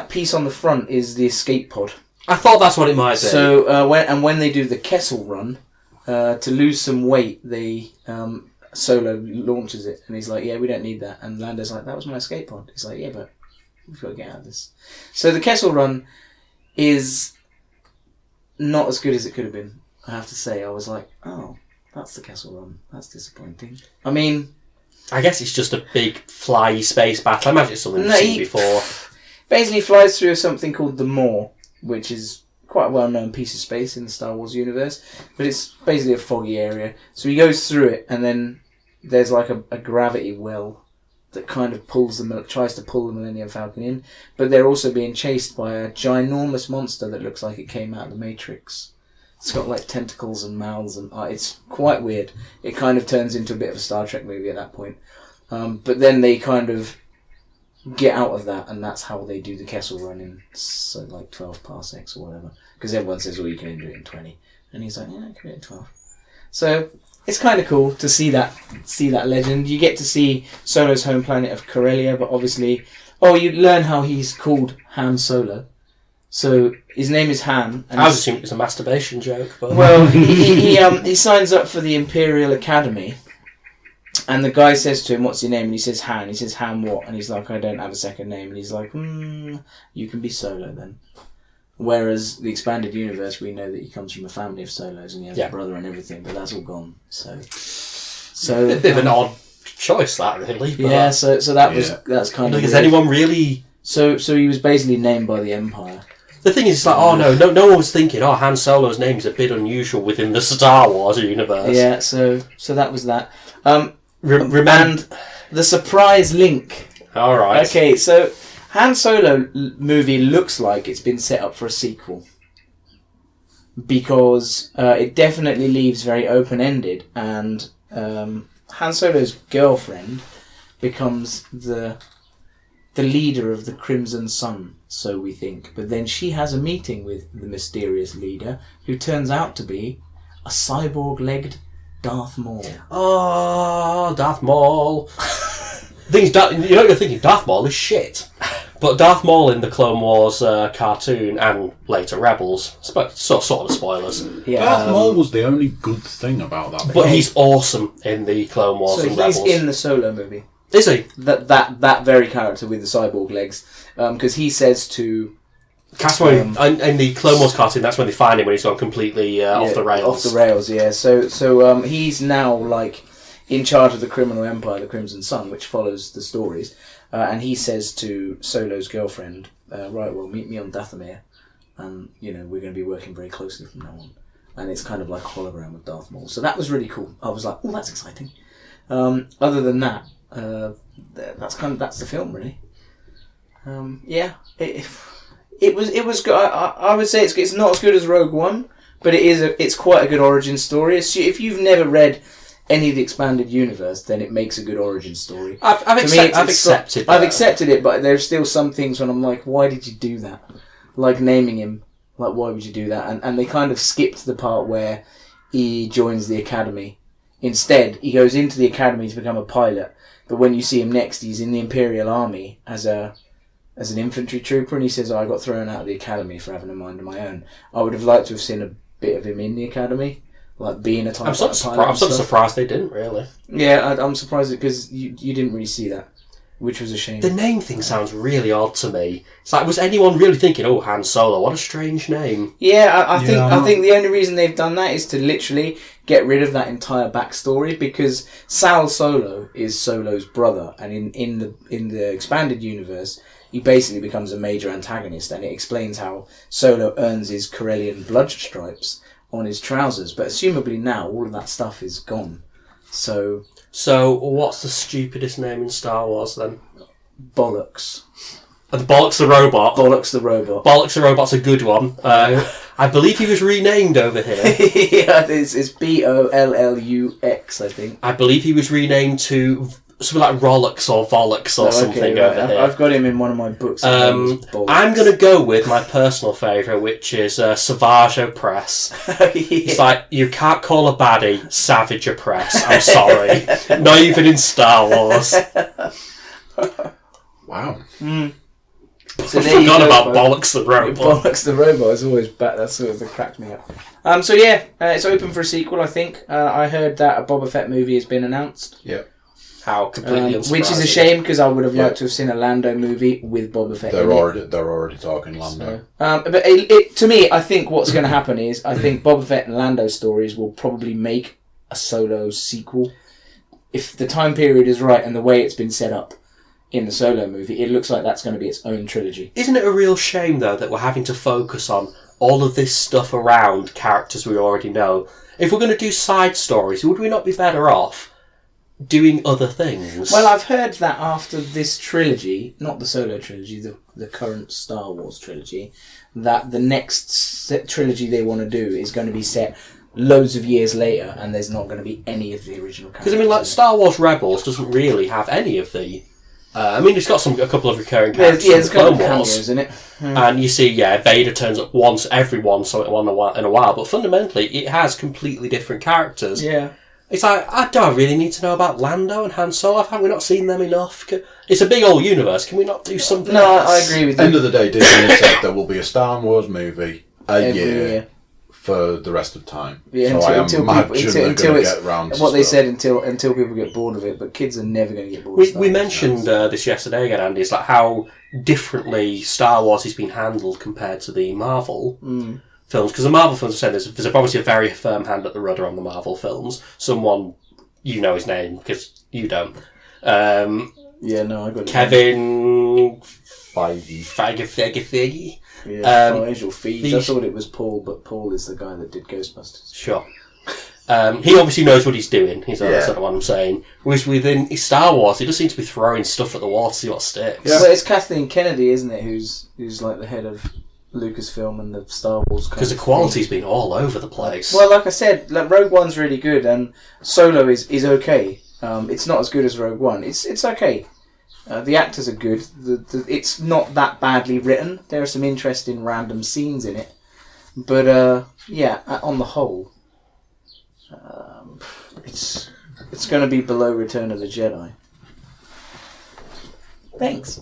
piece on the front is the escape pod. I thought that's what it might be. So when they do the Kessel Run, to lose some weight, Solo launches it, and he's like, "Yeah, we don't need that." And Lando's like, "That was my escape pod." He's like, "Yeah, but we've got to get out of this." So the Kessel Run is not as good as it could have been. I have to say, I was like, "Oh, that's the Kessel Run. That's disappointing." I mean, I guess it's just a big fly space battle. I imagine it's something you've seen before. Basically, flies through something called the Maw, which is quite a well-known piece of space in the Star Wars universe, but it's basically a foggy area. So he goes through it, and then there's like a gravity well that kind of tries to pull the Millennium Falcon in, but they're also being chased by a ginormous monster that looks like it came out of the Matrix. It's got like tentacles and mouths, and it's quite weird. It kind of turns into a bit of a Star Trek movie at that point. But then they kind of get out of that, and that's how they do the Kessel Run in so like 12 parsecs or whatever. Because everyone says, well, you can do it in 20. And he's like, yeah, I can do it in 12. So it's kind of cool to see that legend. You get to see Solo's home planet of Corellia, but obviously... Oh, you learn how he's called Han Solo. So his name is Han. And I was assuming it was a masturbation joke. But... Well, he signs up for the Imperial Academy, and the guy says to him, "What's your name?" And he says Han. He says, "Han what?" And he's like, "I don't have a second name." And he's like, "You can be Solo then." Whereas the expanded universe, we know that he comes from a family of Solos and he has a brother and everything, but that's all gone. So a bit of an odd choice, that really. But yeah. So that's kind of. Is anyone really? So he was basically named by the Empire. The thing is, it's like, no one was thinking, Han Solo's name is a bit unusual within the Star Wars universe. Yeah, so that was that. And the surprise link. All right. Okay, so Han Solo movie looks like it's been set up for a sequel. Because it definitely leaves very open-ended, and Han Solo's girlfriend becomes the leader of the Crimson Sun, so we think. But then she has a meeting with the mysterious leader, who turns out to be a cyborg-legged Darth Maul. Oh, Darth Maul. You're thinking Darth Maul is shit. But Darth Maul in the Clone Wars cartoon and later Rebels, sort of spoilers. Yeah, Darth Maul was the only good thing about that. But he's awesome in the Clone Wars and Rebels. So he's in the Solo movie. Is he? That very character with the cyborg legs. Because he says to... That's when, in the Clone Wars cartoon, that's when they find him when he's gone completely off the rails. Off the rails, yeah. So he's now, like, in charge of the criminal empire, the Crimson Sun, which follows the stories. And he says to Solo's girlfriend, right, well, meet me on Dathomir. And, we're going to be working very closely from now on. And it's kind of like a hologram of Darth Maul. So that was really cool. I was like, oh, that's exciting. Other than that, that's the film, really. It was good. I would say it's not as good as Rogue One, but it's quite a good origin story. If you've never read any of the expanded universe, then it makes a good origin story. I've accepted it, but there's still some things when I'm like, why did you do that? Like naming him, like why would you do that? And they kind of skipped the part where he joins the academy. Instead, he goes into the academy to become a pilot, but when you see him next, he's in the Imperial Army as an infantry trooper, and he says, I got thrown out of the academy for having a mind of my own. I would have liked to have seen a bit of him in the academy, like being a type pilot. I'm sort of surprised they didn't, really. Yeah, I'm surprised because you didn't really see that, which was a shame. The name thing sounds really odd to me. It's like, was anyone really thinking, oh, Han Solo, what a strange name? Yeah, I think the only reason they've done that is to literally get rid of that entire backstory, because Sal Solo is Solo's brother, and in the expanded universe, he basically becomes a major antagonist, and it explains how Solo earns his Corellian blood stripes on his trousers. But assumably now all of that stuff is gone. So what's the stupidest name in Star Wars then? Bollocks. Bollocks the Robot. Bollocks the Robot. Bollocks the Robot's a good one. I believe he was renamed over here. Yeah, it's Bollux, I think. I believe he was renamed to something like Rollux or Vollux or something over here. I've got him in one of my books. I'm going to go with my personal favourite, which is Savage Opress. Yeah. It's like, you can't call a baddie Savage Opress. I'm sorry. Not even in Star Wars. Wow. Mm. So I forgot about Bollocks the Robot. Bollocks the Robot is always back. That's sort of the cracked me up. It's open for a sequel, I think. I heard that a Boba Fett movie has been announced. Yep. How completely unsurprising. Which is a shame, because I would have liked to have seen a Lando movie with Boba Fett. They're already talking Lando. But to me, I think what's going to happen is I think Boba Fett and Lando stories will probably make a Solo sequel. If the time period is right and the way it's been set up in the Solo movie, it looks like that's going to be its own trilogy. Isn't it a real shame, though, that we're having to focus on all of this stuff around characters we already know. If we're going to do side stories, would we not be better off doing other things? Well, I've heard that after this trilogy, not the Solo trilogy, the current Star Wars trilogy, that the next trilogy they want to do is going to be set loads of years later, and there's not going to be any of the original characters. Because, I mean, like, Star Wars Rebels doesn't really have any of the... I mean, it's got a couple of recurring characters from the Clone Wars. Cameos in it. And you see, Vader turns up every once in a while, but fundamentally, it has completely different characters. Yeah. It's like, do I really need to know about Lando and Han Solo? Have we not seen them enough? It's a big old universe. Can we not do something else? I agree with you. End of the day, Disney has said there will be a Star Wars movie every year for the rest of time. Yeah, so until they're going to get round to what they stuff. said until people get bored of it, but kids are never going to get bored of Star We Wars. mentioned this yesterday again, Andy. It's like how differently Star Wars has been handled compared to the Marvel films. Because the Marvel films are saying there's obviously a very firm hand at the rudder on the Marvel films. Someone, you know his name because you don't. I got it. Kevin Feige Feige. or Feige. I thought it was Paul, but Paul is the guy that did Ghostbusters. Sure. He obviously knows what he's doing. He's sort of what I'm saying. Whereas within Star Wars, he just seems to be throwing stuff at the wall to see what sticks. Yeah. Well, it's Kathleen Kennedy, isn't it? Who's like the head of Lucasfilm and the Star Wars. Because the quality's been all over the place. Well, like I said, Rogue One's really good, and Solo is okay. It's not as good as Rogue One. It's okay. The actors are good. It's not that badly written. There are some interesting random scenes in it, but on the whole, it's going to be below Return of the Jedi. Thanks.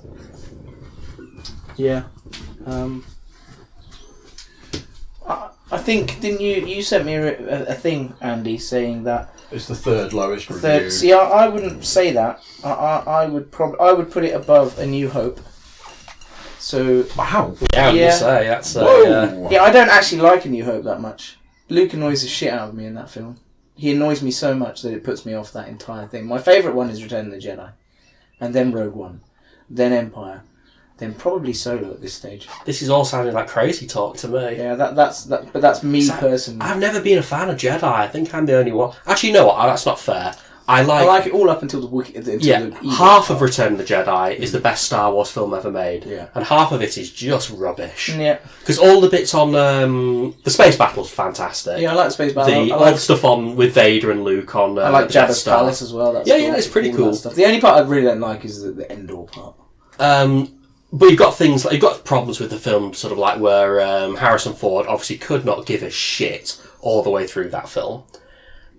Yeah. I think, didn't you sent me a thing, Andy, saying that it's the third lowest review. See, I wouldn't say that. I would put it above A New Hope. So wow. Yeah, I was gonna say that's. I don't actually like A New Hope that much. Luke annoys the shit out of me in that film. He annoys me so much that it puts me off that entire thing. My favourite one is Return of the Jedi, and then Rogue One, then Empire, then probably Solo at this stage. This is all sounding like crazy talk to me. Yeah, but that's me personally. I've never been a fan of Jedi. I think I'm the only one. Actually, you know what? That's not fair. I like it all up until half of Return of the Jedi is the best Star Wars film ever made. Yeah. And half of it is just rubbish. Yeah. Because all the bits on the space battle's fantastic. Yeah, I like the space battle. All the stuff on with Vader and Luke on. I like Jabba's palace as well. That's cool. It's pretty cool. The only part I really don't like is the Endor part. But you've got things like you've got problems with the film, sort of like where Harrison Ford obviously could not give a shit all the way through that film.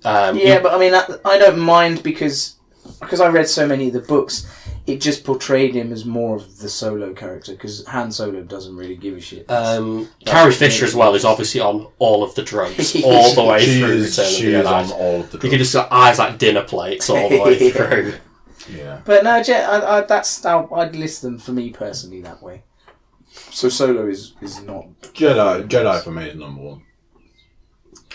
But I mean, I don't mind because I read so many of the books. It just portrayed him as more of the Solo character because Han Solo doesn't really give a shit. Carrie Fisher as well is obviously on all of the drugs all the way through Return of the Jedi. On all of the drugs. You can just got eyes like dinner plates all the way through. Yeah. But no, that's how I'd list them for me personally that way. So Solo is not Jedi for me is number one.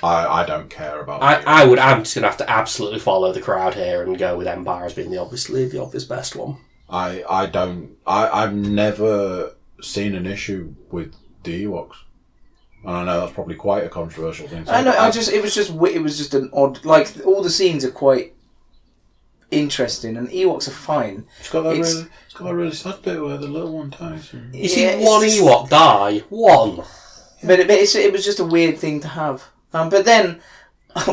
I don't care about. I'm just gonna have to absolutely follow the crowd here and go with Empire as being the obvious best one. I've never seen an issue with the Ewoks, and I know that's probably quite a controversial thing. I know. It was just an odd. Like all the scenes are quite interesting, and Ewoks are fine. It's got that really sad bit where the little one dies. You see one Ewok die. One. But it was just a weird thing to have. But then,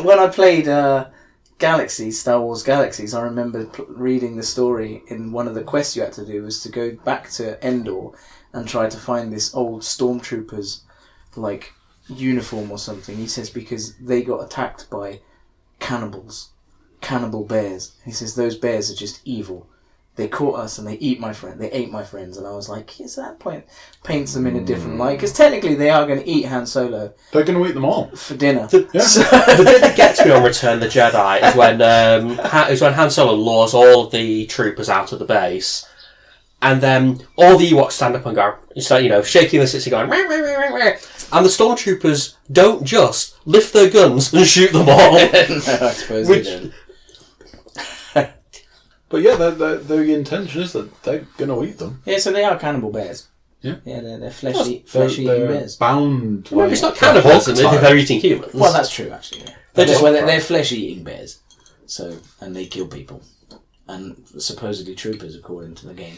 when I played Star Wars Galaxies, I remember reading the story in one of the quests you had to do was to go back to Endor and try to find this old stormtrooper's like uniform or something. He says because they got attacked by cannibal bears. He says those bears are just evil. They caught us and they ate my friends, and I was like, yes, that point paints them in a different light because technically they are going to eat Han Solo. They're going to eat them all for dinner. The bit that gets me on Return of the Jedi is when Han Solo lures all of the troopers out of the base, and then all the Ewoks stand up and go, shaking the sitsy going, rah, rah, rah, rah, rah. And the stormtroopers don't just lift their guns and shoot them all. No, I suppose they don't. But yeah, the intention is that they're going to eat them. Yeah, so they are cannibal bears. Yeah. Yeah, they're fleshy eating bears. Bound. Well, it's not cannibalism if they're eating humans. Well, that's true, actually. Yeah. They're flesh-eating bears, and they kill people, and supposedly troopers, according to the game.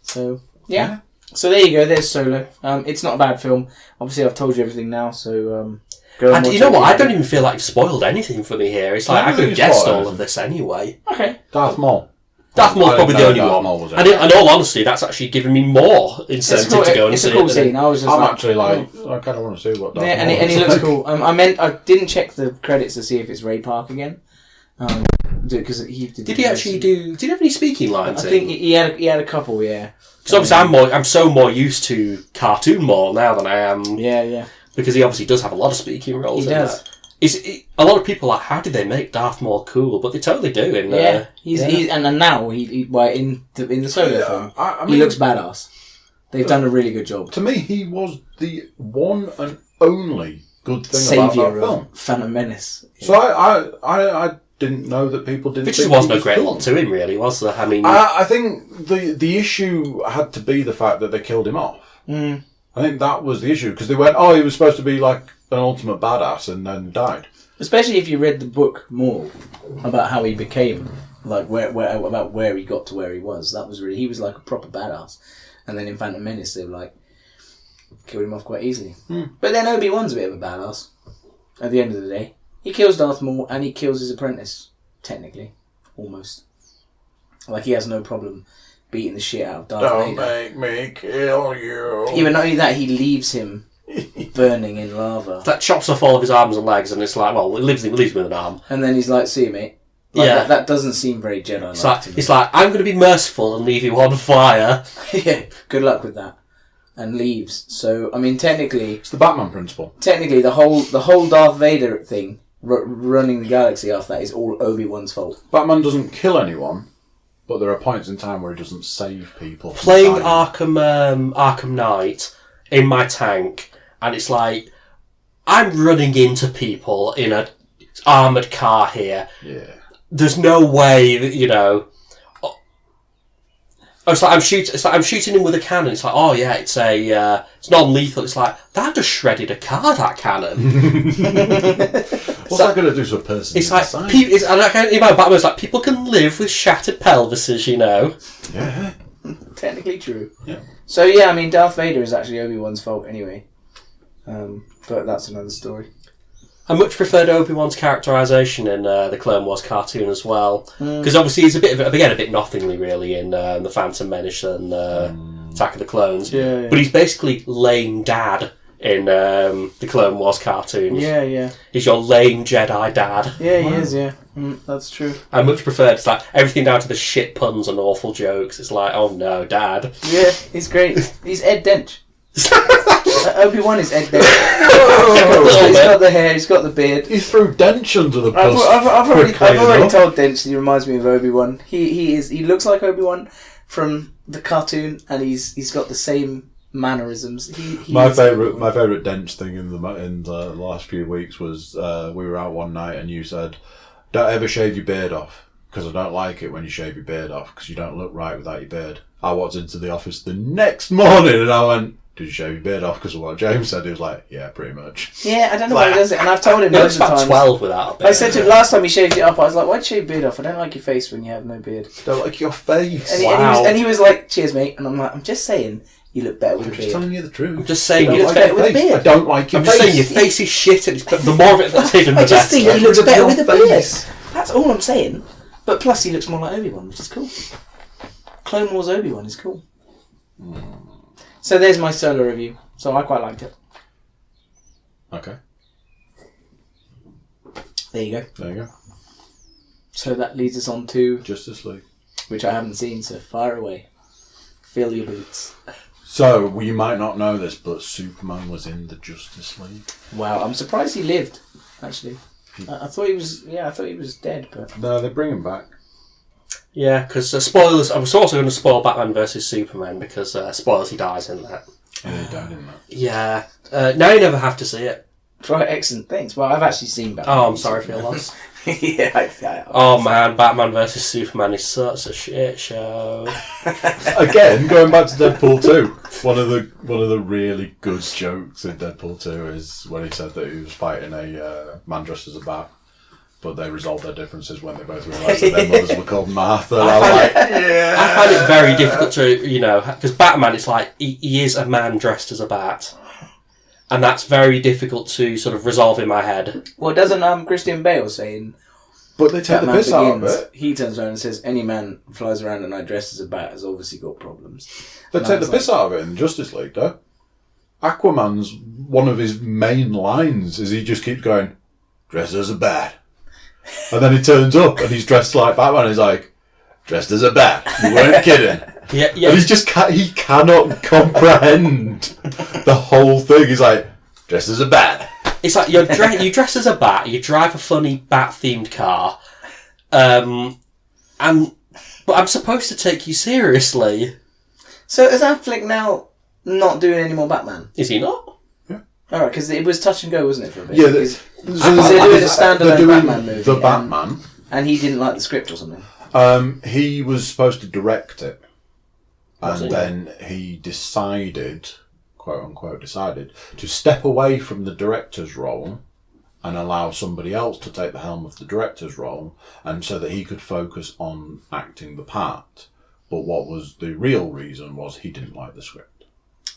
So yeah. So there you go. There's Solo. It's not a bad film. Obviously, I've told you everything now. So go. And you know what? I don't even feel like you've spoiled anything for me here. It's like I could have guessed all of this anyway. Okay. Darth Maul. Darth Maul's probably the only one. And in all honesty, that's actually given me more incentive to go and see it. It's a cool scene. I'm actually like, I kind of want to see what Darth Maul is. And he looks cool. I didn't check the credits to see if it's Ray Park again. Because did he actually do? Did he have any speaking lines? I think he had a couple. Yeah. Because obviously I'm so more used to cartoon Maul now than I am. Yeah. Because he obviously does have a lot of speaking roles. He does. A lot of people are like, how did they make Darth Maul cool? But they totally do. And now in the Solo film, I mean, he looks badass. They've done a really good job. To me, he was the one and only good thing about that film. Phantom Menace. Yeah. So I didn't know that people didn't. Which just wasn't a great lot to him, really, was there? I mean, I think the issue had to be the fact that they killed him off. Mm. I think that was the issue because they went, "Oh, he was supposed to be like an ultimate badass," and then died. Especially if you read the book more about how he became, like where he got to where he was. That was he was like a proper badass. And then in Phantom Menace, they were like killed him off quite easily. Mm. But then Obi-Wan's a bit of a badass. At the end of the day, he kills Darth Maul and he kills his apprentice. Technically, almost. Like he has no problem beating the shit out of Darth Vader. Don't make me kill you. Even not only that, he leaves him burning in lava. That chops off all of his arms and legs, and it's like, well, it leaves him with an arm. And then he's like, "See you, mate." Like, that doesn't seem very Jedi-like to me. It's like, I'm going to be merciful and leave you on fire. Yeah, good luck with that. And leaves. So, I mean, technically... It's the Batman principle. Technically, the whole Darth Vader thing, running the galaxy after that, is all Obi-Wan's fault. Batman doesn't kill anyone, but there are points in time where he doesn't save people. Playing Arkham Knight in my tank, and it's like, I'm running into people in a armoured car here. Yeah. There's no way that, it's like I'm shooting him with a cannon. It's like, oh yeah, it's non-lethal. It's like, that just shredded a car, that cannon. What's that going to do to a person? It's like, Batman's like, people can live with shattered pelvises, Yeah. Technically true. Yeah. So yeah, I mean, Darth Vader is actually Obi-Wan's fault anyway. But that's another story. I much preferred Obi-Wan's characterisation in the Clone Wars cartoon as well. Because obviously he's a bit nothingly really in The Phantom Menace and Attack of the Clones. Yeah. But he's basically lame dad in the Clone Wars cartoons. Yeah. He's your lame Jedi dad. Yeah, he is, yeah. That's true. I much preferred, it's like, everything down to the shit puns and awful jokes. It's like, oh no, dad. Yeah, he's great. He's Ed Dench. Obi-Wan is Ed Dench. He's got the hair, he's got the beard. He threw Dench under the bus. I've already told Dench he reminds me of Obi-Wan. He looks like Obi-Wan from the cartoon, and he's got the same mannerisms. My favourite Dench thing in the last few weeks was we were out one night and you said, "Don't ever shave your beard off because I don't like it when you shave your beard off because you don't look right without your beard." I walked into the office the next morning and I went, "Did you shave your beard off?" Because of what James said. He was like, "Yeah, pretty much." Yeah, I don't know why he does it, and I've told him He looks loads of about times. 12 without a beard. I said to him last time he shaved it up, I was like, "Why'd you shave your beard off? I don't like your face when you have no beard." Don't like your face. And he was like, "Cheers, mate," and I'm like, "I'm just saying, you look better with a beard." I'm just telling you the truth. I'm just saying you look better with a beard. I don't like your face. I'm just saying your face is shit, and the more of it that's hidden, the I just better. think he looks better with a beard. That's all I'm saying. But plus, he looks more like Obi-Wan, which is cool. Clone Wars Obi-Wan is cool. So there's my Solo review. So I quite liked it. Okay. There you go. There you go. So that leads us on to Justice League. which I haven't seen, so fire away. Fill your boots. So, you might not know this, but Superman was in the Justice League. Wow, I'm surprised he lived, actually. I thought he was dead, but... No, they bring him back. Yeah, because spoilers, I was also going to spoil Batman vs Superman, because spoilers, he dies in that. Yeah, he died in that. Yeah. Now you never have to see it. Right, excellent. Thanks. Well, I've actually seen Batman. Oh, I'm sorry for your loss. Yeah. Oh man, Batman versus Superman is such a shit show. Again, going back to Deadpool 2, one of the really good jokes in Deadpool 2 is when he said that he was fighting a man dressed as a bat, but they resolved their differences when they both realised that their mothers were called Martha. I find it very difficult to, because Batman, it's like he is a man dressed as a bat. And that's very difficult to sort of resolve in my head. Well, doesn't Christian Bale say But they take the piss out of it. He turns around and says, any man who flies around at night dressed as a bat has obviously got problems. They take the piss out of it in Justice League, though. Aquaman's one of his main lines is he just keeps going, dressed as a bat. And then he turns up and he's dressed like Batman. He's like, dressed as a bat. You weren't kidding. Yeah. And he's just he cannot comprehend the whole thing. He's like, dressed as a bat. It's like you dress as a bat, you drive a funny bat-themed car, but I'm supposed to take you seriously. So is Affleck now not doing any more Batman? Is he not? Yeah. All right, because it was touch and go, wasn't it, for a bit? Yeah, they're doing a standalone Batman movie. The Batman. And he didn't like the script or something. He was supposed to direct it. Was And he? then he decided, quote unquote, to step away from the director's role and allow somebody else to take the helm of the director's role, and so that he could focus on acting the part. But what was the real reason was he didn't like the script.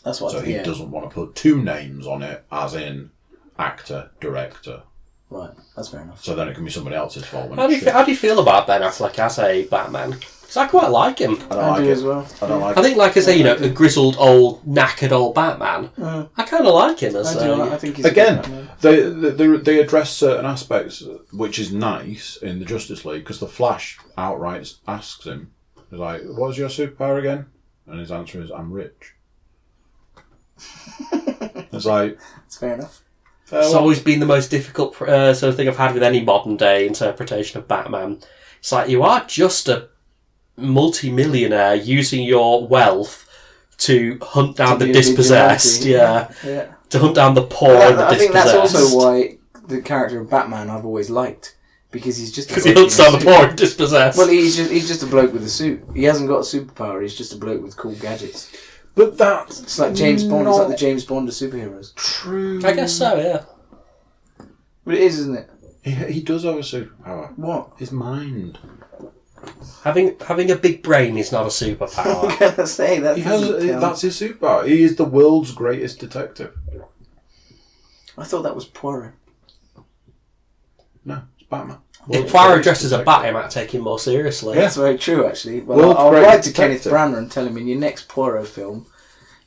That's what. So he doesn't want to put two names on it, as in actor, director. Right, that's fair enough. So then it can be somebody else's fault. When How do you feel about Ben Affleck as a Batman? Because I quite like him. I don't I like do it. as well. I don't like I think, like I say, a grizzled, old, knackered old Batman. I kind of like him as I think he's Again, a good Batman. they address certain aspects, which is nice in the Justice League, because the Flash outright asks him, he's like, "What's your superpower again?" And his answer is, "I'm rich." It's like, That's fair enough. It's always been the most difficult sort of thing I've had with any modern day interpretation of Batman. It's like, you are just a multi-millionaire using your wealth to hunt down the dispossessed. Yeah. To hunt down the poor and the dispossessed. I think that's also why the character of Batman I've always liked. Because he's just he hunts down the poor and dispossessed. Well, he's just a bloke with a suit. He hasn't got a superpower. He's just a bloke with cool gadgets. But that's It's like James Bond. It's like the James Bond of superheroes. true. I guess so, yeah. But it is, isn't it? He does have a superpower. What? His mind. Having a big brain is not a superpower. I'm gonna say that. That's his superpower. He is the world's greatest detective. I thought that was Poirot. No, it's Batman. If Poirot dressed as a bat, I might take him more seriously. That's very true, actually. Well, World's I'll greatest write to Kenneth detective. Branagh and tell him in your next Poirot film,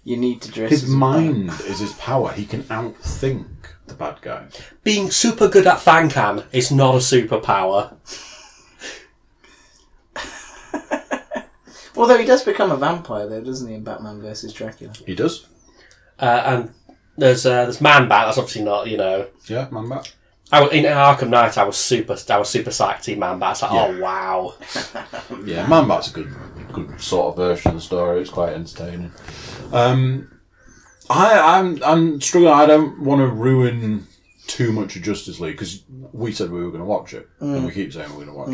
you need to dress His as a mind is his power. He can outthink the bad guy. Being super good at Fancan is not a superpower. Although he does become a vampire, though, doesn't he, in Batman vs. Dracula? He does. And there's Man Bat. That's obviously not, Yeah, Man Bat. In Arkham Knight, I was super psyched to see Man Bat. It's like, oh wow. Yeah, Man Bat's a good sort of version of the story. It's quite entertaining. I'm struggling. I don't want to ruin too much of Justice League because we said we were going to watch it, and we keep saying we're going to watch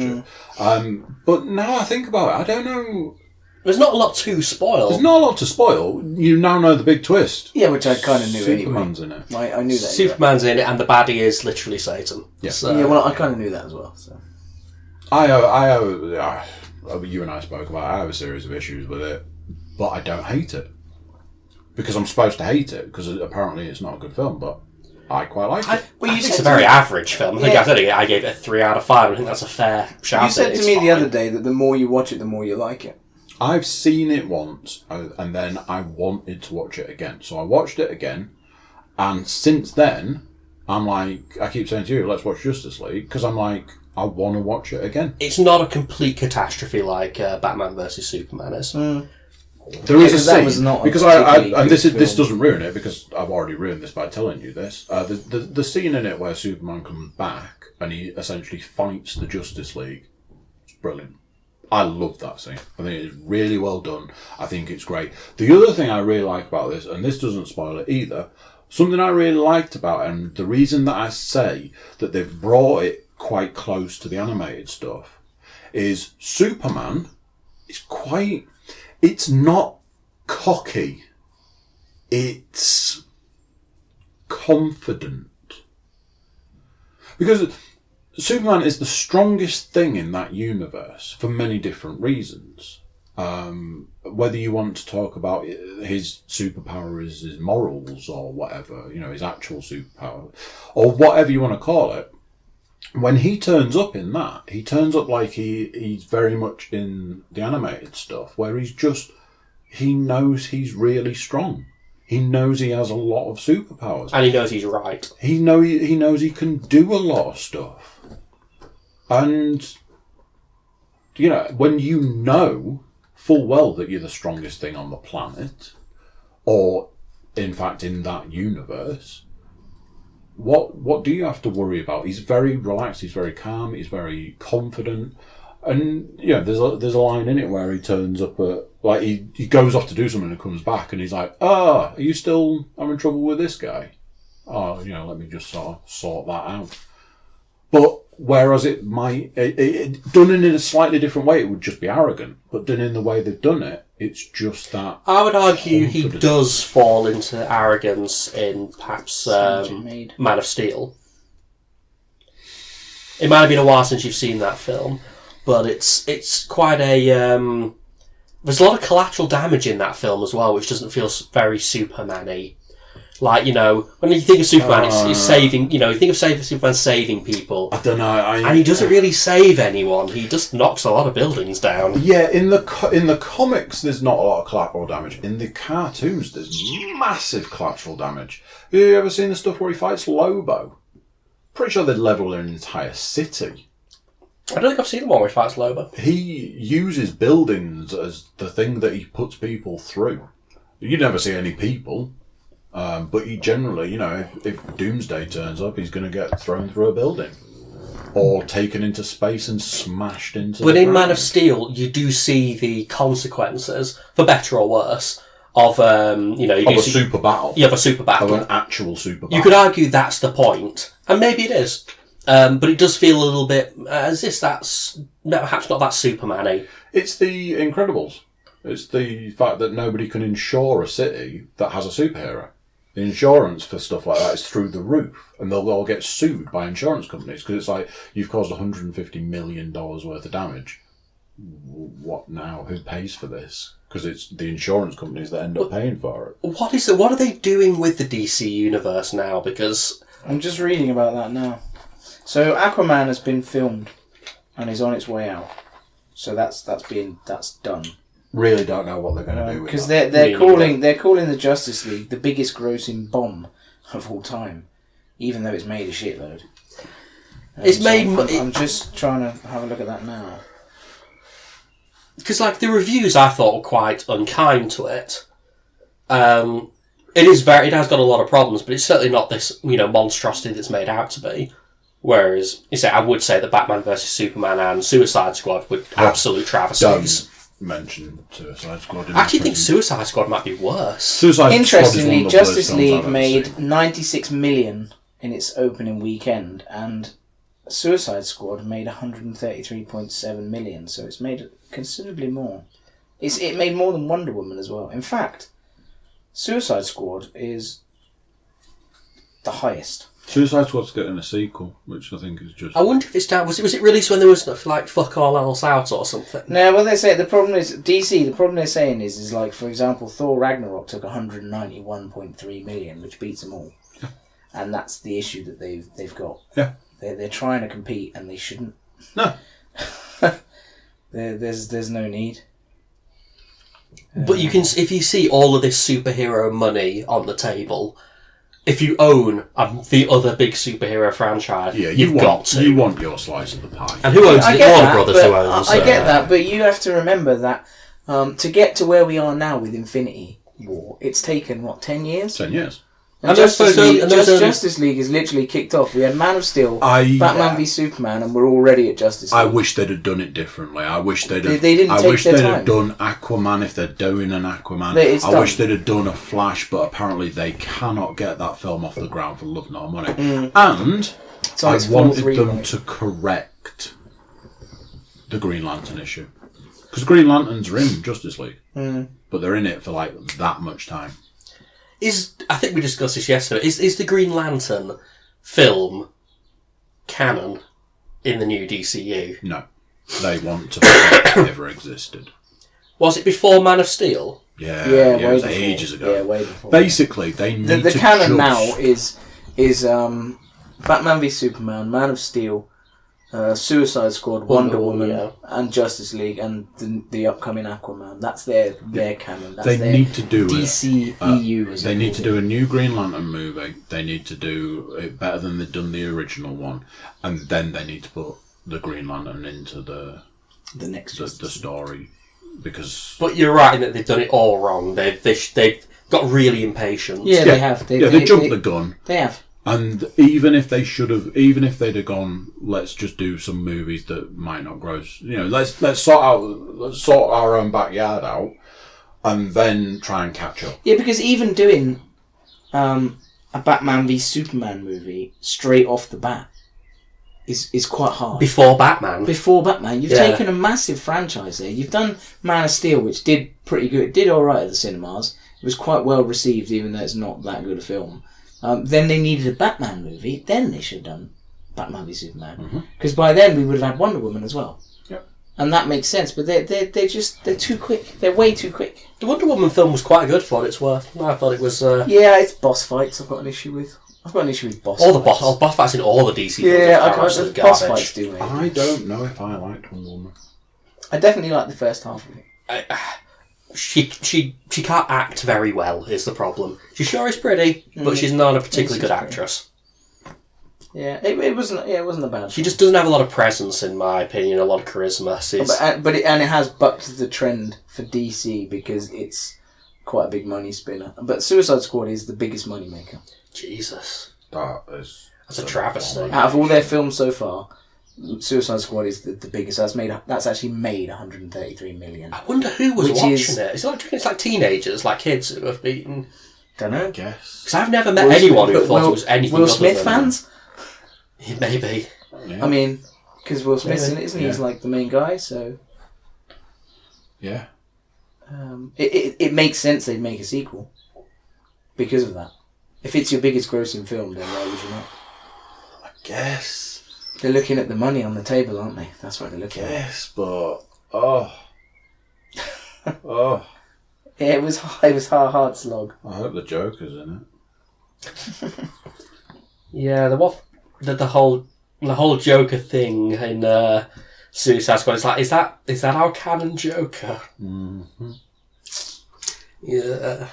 it. But now I think about it, I don't know. There's not a lot to spoil. There's not a lot to spoil. You now know the big twist. Yeah, which I kind of knew Superman's anyway. in it. I knew that. Superman's in it, and the baddie is literally Satan. Yeah. So, Yeah, well, I kind of knew that as well. So. You and I spoke about it. I have a series of issues with it, but I don't hate it. Because I'm supposed to hate it, because apparently it's not a good film, but I quite like it. I think it's a very average film. I think I said I gave it a 3 out of 5. I think that's a fair shout. You said to me the other day that the more you watch it, the more you like it. I've seen it once, and then I wanted to watch it again. So I watched it again, and since then, I'm like, I keep saying to you, let's watch Justice League, because I'm like, I want to watch it again. It's not a complete catastrophe like Batman vs Superman is. There is a scene, that was not because and this doesn't ruin it, because I've already ruined this by telling you this. The scene in it where Superman comes back, and he essentially fights the Justice League, it's brilliant. I love that scene. I think it's really well done. I think it's great. The other thing I really like about this, and this doesn't spoil it either, Something I really liked about it, and the reason that I say that they've brought it quite close to the animated stuff, is Superman is it's not cocky, it's confident. Because Superman is the strongest thing in that universe for many different reasons. Whether you want to talk about his superpower is his morals or whatever, his actual superpower, or whatever you want to call it, when he turns up in that, he turns up like he's very much in the animated stuff, where he knows he's really strong. He knows he has a lot of superpowers. And he knows he's right. He knows he can do a lot of stuff. And, when you know full well that you're the strongest thing on the planet, or in fact in that universe, what do you have to worry about? He's very relaxed, he's very calm, he's very confident. And there's a line in it where he turns up at, like, he goes off to do something and comes back and he's like, are you still having trouble with this guy? Oh, let me just sort that out. But whereas it might, done in a slightly different way, it would just be arrogant. But done in the way they've done it, it's just that. I would argue he does fall into arrogance in perhaps Man of Steel. It might have been a while since you've seen that film, but it's quite a. There's a lot of collateral damage in that film as well, which doesn't feel very Superman-y. Like, when you think of Superman, it's saving, you think of Superman saving people. I don't know. And he doesn't really save anyone. He just knocks a lot of buildings down. Yeah, in the comics, there's not a lot of collateral damage. In the cartoons, there's massive collateral damage. Have you ever seen the stuff where he fights Lobo? Pretty sure they'd level an entire city. I don't think I've seen the one where he fights Lobo. He uses buildings as the thing that he puts people through. You never see any people. But he generally, if Doomsday turns up, he's going to get thrown through a building. Or taken into space and smashed into But the in ground. Man of Steel, you do see the consequences, for better or worse, of, super battle. You have a super battle. Of an actual super battle. You could argue that's the point. And maybe it is. But it does feel a little bit as if that's perhaps not that Superman-y. It's the Incredibles. It's the fact that nobody can insure a city that has a superhero. The insurance for stuff like that is through the roof, and they'll all get sued by insurance companies because it's like, you've caused $150 million worth of damage. What now? Who pays for this? Because it's the insurance companies that end up paying for it. What are they doing with the DC universe now? Because I'm just reading about that now. So Aquaman has been filmed and is on its way out. So that's done. Really don't know what they're going to do with because that. they're calling the Justice League the biggest grossing bomb of all time, even though it's made a shitload. I'm just trying to have a look at that now. Because the reviews I thought were quite unkind to it. It has got a lot of problems, but it's certainly not this monstrosity that's made out to be. Whereas I would say that Batman vs Superman and Suicide Squad were absolute travesties. Mention Suicide Squad. I actually think Suicide Squad might be worse. Interestingly, Justice League made 96 million in its opening weekend, and Suicide Squad made 133.7 million. So it's made considerably more. It made more than Wonder Woman as well. In fact, Suicide Squad is the highest. Suicide Squad's getting a sequel, which I think is just... I wonder if it's down... Was it released when there was fuck all else out or something? No, well, they say the problem is DC. The problem they're saying is for example, Thor Ragnarok took 191.3 million, which beats them all, and that's the issue that they've got. Yeah, they're trying to compete, and they shouldn't. No, there's no need. But you can, if you see all of this superhero money on the table. If you own the other big superhero franchise, you want your slice of the pie. And who owns it? Warner Brothers who owns I get that, but you have to remember that to get to where we are now with Infinity War, it's taken, 10 years? 10 years. And Justice League is literally kicked off. We had Man of Steel, Batman v Superman, and we're already at Justice League. I wish they'd have done it differently. I wish they'd have. They didn't I take wish their they'd time. have done Aquaman if they're doing an Aquaman. I wish they'd have done a Flash, but apparently they cannot get that film off the ground for love nor money. And I wanted them to correct the Green Lantern issue. Because Green Lanterns are in Justice League, but they're in it for like that much time. I think we discussed this yesterday. Is the Green Lantern film canon in the new DCU? No. They want to forget it ever existed. Was it before Man of Steel? Yeah, it was before. ages ago. Yeah, way before. Basically, they need the to canon now is Batman v Superman, Man of Steel, Suicide Squad, Wonder Woman, and Justice League, and the upcoming Aquaman. That's their canon. That's they need to do DCEU. They need to do a new Green Lantern movie. They need to do it better than they've done the original one, and then they need to put the Green Lantern into the next the story. Because but you're right in that they've done it all wrong. They've got really impatient. Yeah, they have. They jumped the gun. They have. And even if they'd have gone, let's just do some movies that might not gross. Let's sort our own backyard out, and then try and catch up. Yeah, because even doing a Batman v Superman movie straight off the bat is quite hard. Before Batman, you've taken a massive franchise there. You've done Man of Steel, which did pretty good. It did all right at the cinemas. It was quite well received, even though it's not that good a film. Then they needed a Batman movie. Then they should have done Batman v Superman, because by then we would have had Wonder Woman as well. Yep. And that makes sense. But they're too quick. They're way too quick. the Wonder Woman film was quite good for what it's worth. I thought it was. Yeah, it's boss fights. I've got an issue with boss. All the boss fights in all the DC films. Yeah, are boss fights do. Maybe. I don't know if I liked Wonder Woman. I definitely like the first half of it. She can't act very well is the problem. She sure is pretty, but she's not a particularly good actress. Yeah, it wasn't a bad. She just doesn't have a lot of presence, in my opinion, a lot of charisma. But it has bucked the trend for DC because it's quite a big money spinner. But Suicide Squad is the biggest money maker. Jesus, That's a travesty. Out of all their films so far, Suicide Squad is the biggest. That's actually made 133 million. I wonder who was watching it. It's like teenagers, like kids who have been. Don't know. I guess. Because I've never met anyone who thought it was anything. Will Smith fans? Maybe. Yeah. I mean, because Will Smith's in it, isn't he? Yeah. He's like the main guy, so. Yeah. It makes sense they'd make a sequel because of that. If it's your biggest grossing film, then why would you not? I guess. They're looking at the money on the table, aren't they? That's what they're looking at. Yes, but Yeah, it was a hard slog. I hope the Joker's in it. Yeah, the whole Joker thing in Suicide Squad. It's like, is that our canon Joker? Mm-hmm. Yeah.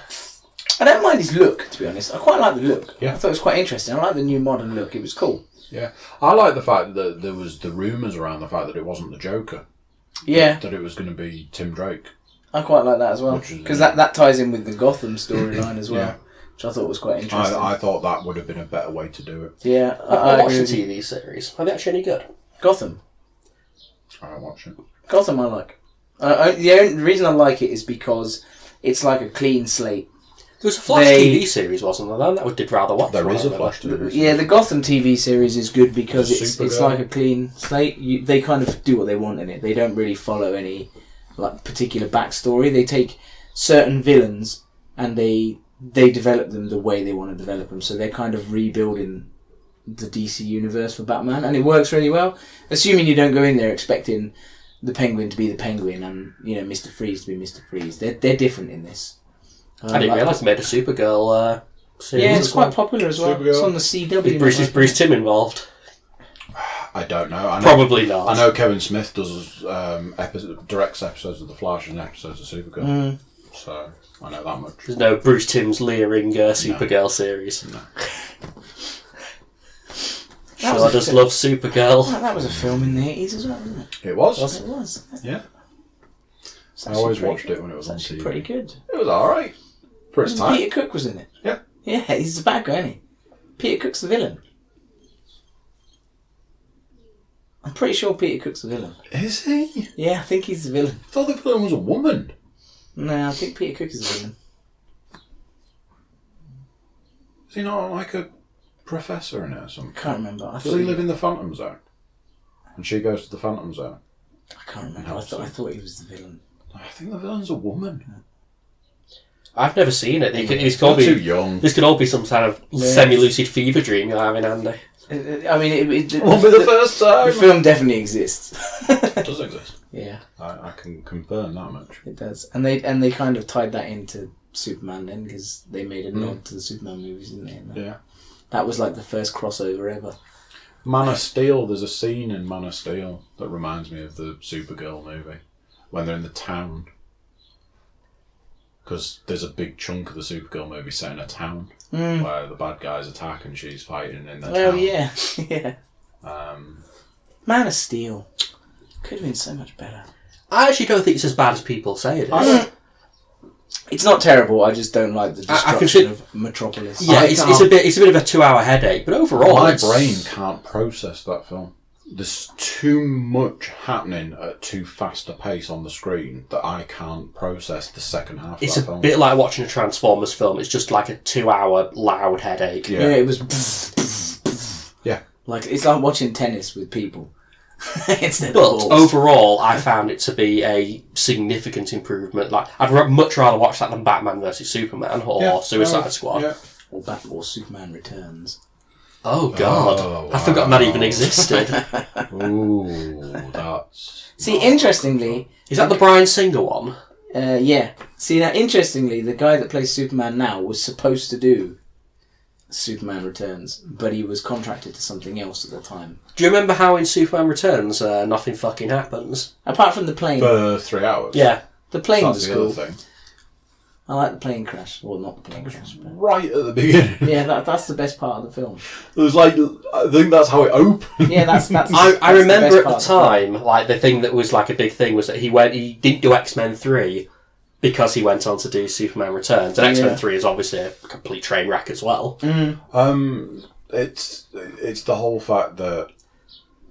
I don't mind his look, to be honest. I quite like the look. Yeah. I thought it was quite interesting. I like the new modern look. It was cool. Yeah, I like the fact that there was the rumours around the fact that it wasn't the Joker. Yeah. That it was going to be Tim Drake. I quite like that as well. Because that ties in with the Gotham storyline as well. Yeah. Which I thought was quite interesting. I thought that would have been a better way to do it. Yeah. I watched the TV series. Are they actually any good? Gotham. I don't watch it. Gotham I like. The only reason I like it is because it's like a clean slate. There was a Flash TV series, wasn't there? That did rather watch. There is a Flash TV series. Yeah, the Gotham TV series is good because it's like a clean slate. They kind of do what they want in it. They don't really follow any like particular backstory. They take certain villains and they develop them the way they want to develop them. So they're kind of rebuilding the DC universe for Batman, and it works really well. Assuming you don't go in there expecting the Penguin to be the Penguin and Mr. Freeze to be Mr. Freeze. They're different in this. I didn't realise they made a Supergirl series. Yeah, it's quite popular as well. Supergirl. It's on the CW. Is Bruce Timm involved? I don't know. Probably not. I know Kevin Smith does directs episodes of The Flash and episodes of Supergirl. So I know that much. There's no Bruce Timm's leering Supergirl series. No. Sure does love Supergirl. That was a film in the 80s as well, wasn't it? It was. It was. Yeah. I always watched it when it was on TV. Pretty good. It was alright. For its time. Peter Cook was in it. Yeah. Yeah, he's the bad guy, isn't he? Peter Cook's the villain. I'm pretty sure Peter Cook's the villain. Is he? Yeah, I think he's the villain. I thought the villain was a woman. No, I think Peter Cook is the villain. Is he not like a professor in it or something? I can't remember. Does he live in the Phantom Zone? And she goes to the Phantom Zone? I can't remember. I thought he was the villain. I think the villain's a woman. I've never seen it. It's You're too young. This could all be some kind of semi-lucid fever dream you're having, Andy. I mean, it Won't be the first time. The film definitely exists. It does exist. Yeah, I can confirm that much. it does. And they kind of tied that into Superman then, because they made a nod to the Superman movies, didn't they? And Yeah. that was like the first crossover ever. Man of Steel, there's a scene in Man of Steel that reminds me of the Supergirl movie when they're in the town. Because there's a big chunk of the Supergirl movie set in a town where the bad guys attack and she's fighting in the town. Oh yeah, yeah. Um, Man of Steel could have been so much better. I actually don't think it's as bad as people say it is. It's not terrible. I just don't like the destruction of Metropolis. Yeah, it's a bit of a 2-hour headache, but overall, my brain can't process that film. There's too much happening at too fast a pace on the screen that I can't process the second half It's of a that film. bit like watching a Transformers film. It's just like a 2-hour loud headache. Yeah. Yeah, it was. Yeah. Like it's like watching tennis with people. Instead But of balls. overall, I found it to be a significant improvement. Like I'd much rather watch that than Batman vs Superman or Suicide Squad. Yeah. or Superman Returns. Oh God, Oh, I'd forgotten that even existed. Ooh, that's... See, interestingly, Is that the Bryan Singer one? yeah. See, now interestingly, the guy that plays Superman now was supposed to do Superman Returns, but he was contracted to something else at the time. Do you remember how in Superman Returns nothing fucking happens? Apart from the plane. For 3 hours. Yeah. The plane That's was the cool. other thing. I like the plane crash. Well, not the plane crash. But... Right at the beginning. Yeah, that's the best part of the film. It was like, I think that's how it opened. Yeah, that's I the remember best at part the of film. time, like the thing that was like a big thing was that he didn't do X-Men 3 because he went on to do Superman Returns. And X-Men 3 is obviously a complete train wreck as well. It's the whole fact that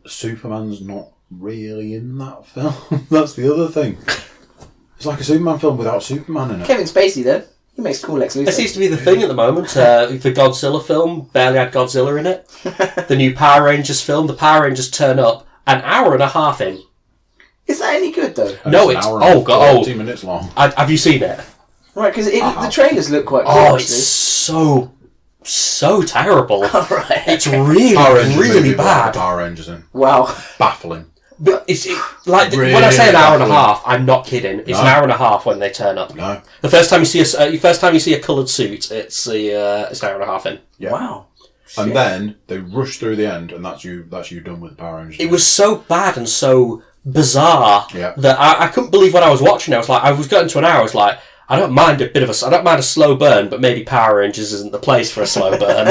Superman's not really in that film. That's the other thing. It's like a Superman film without Superman in it. Kevin Spacey, though. He makes cool Lex Luthor. That seems to be the thing at the moment. The Godzilla film barely had Godzilla in it. The new Power Rangers film, the Power Rangers turn up an hour and a half in. Is that any good, though? And No, an it's... hour Oh, and God. 40 minutes long. Have you seen it? Right, because the trailers look quite cool. Oh, actually. it's so terrible. Right. It's really, Power Rangers really movie without bad. the Power Rangers in. Wow. Baffling. But it's like Really when I say an hour and a baffling. half, I'm not kidding. It's No. an hour and a half when they turn up. No. The first time you see a coloured suit, it's an hour and a half in. Yeah. Wow. And Shit. then they rush through the end, and that's you done with the Power Rangers. It was so bad and so bizarre Yeah. that I couldn't believe when I was watching it. I was getting to an hour. I was like, I don't mind a slow burn, but maybe Power Rangers isn't the place for a slow burn.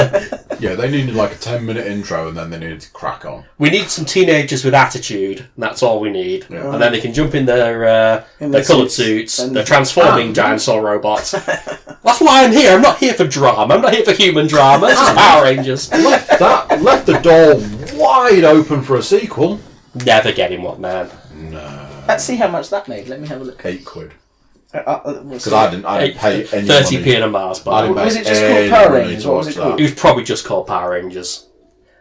Yeah, they needed like a 10-minute intro, and then they needed to crack on. We need some teenagers with attitude. And that's all we need. Yeah. And then they can jump in their coloured suits, and- their transforming dinosaur robots. That's why I'm here. I'm not here for drama. I'm not here for human drama. This is Power Rangers. Left the door wide open for a sequel. Never getting one, man. No. Let's see how much that made. Let me have a look. £8. Because Because I didn't pay any 30p money. in a Mars I bar. didn't Was pay it just called any Power money Rangers? to What was watch it called? It was probably just called Power Rangers.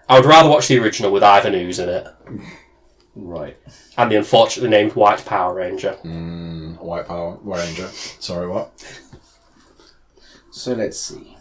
I would rather watch the original with Ivan Ooze in it. Right. And the unfortunately named White Power Ranger. White Power Ranger. Sorry, what? So let's see.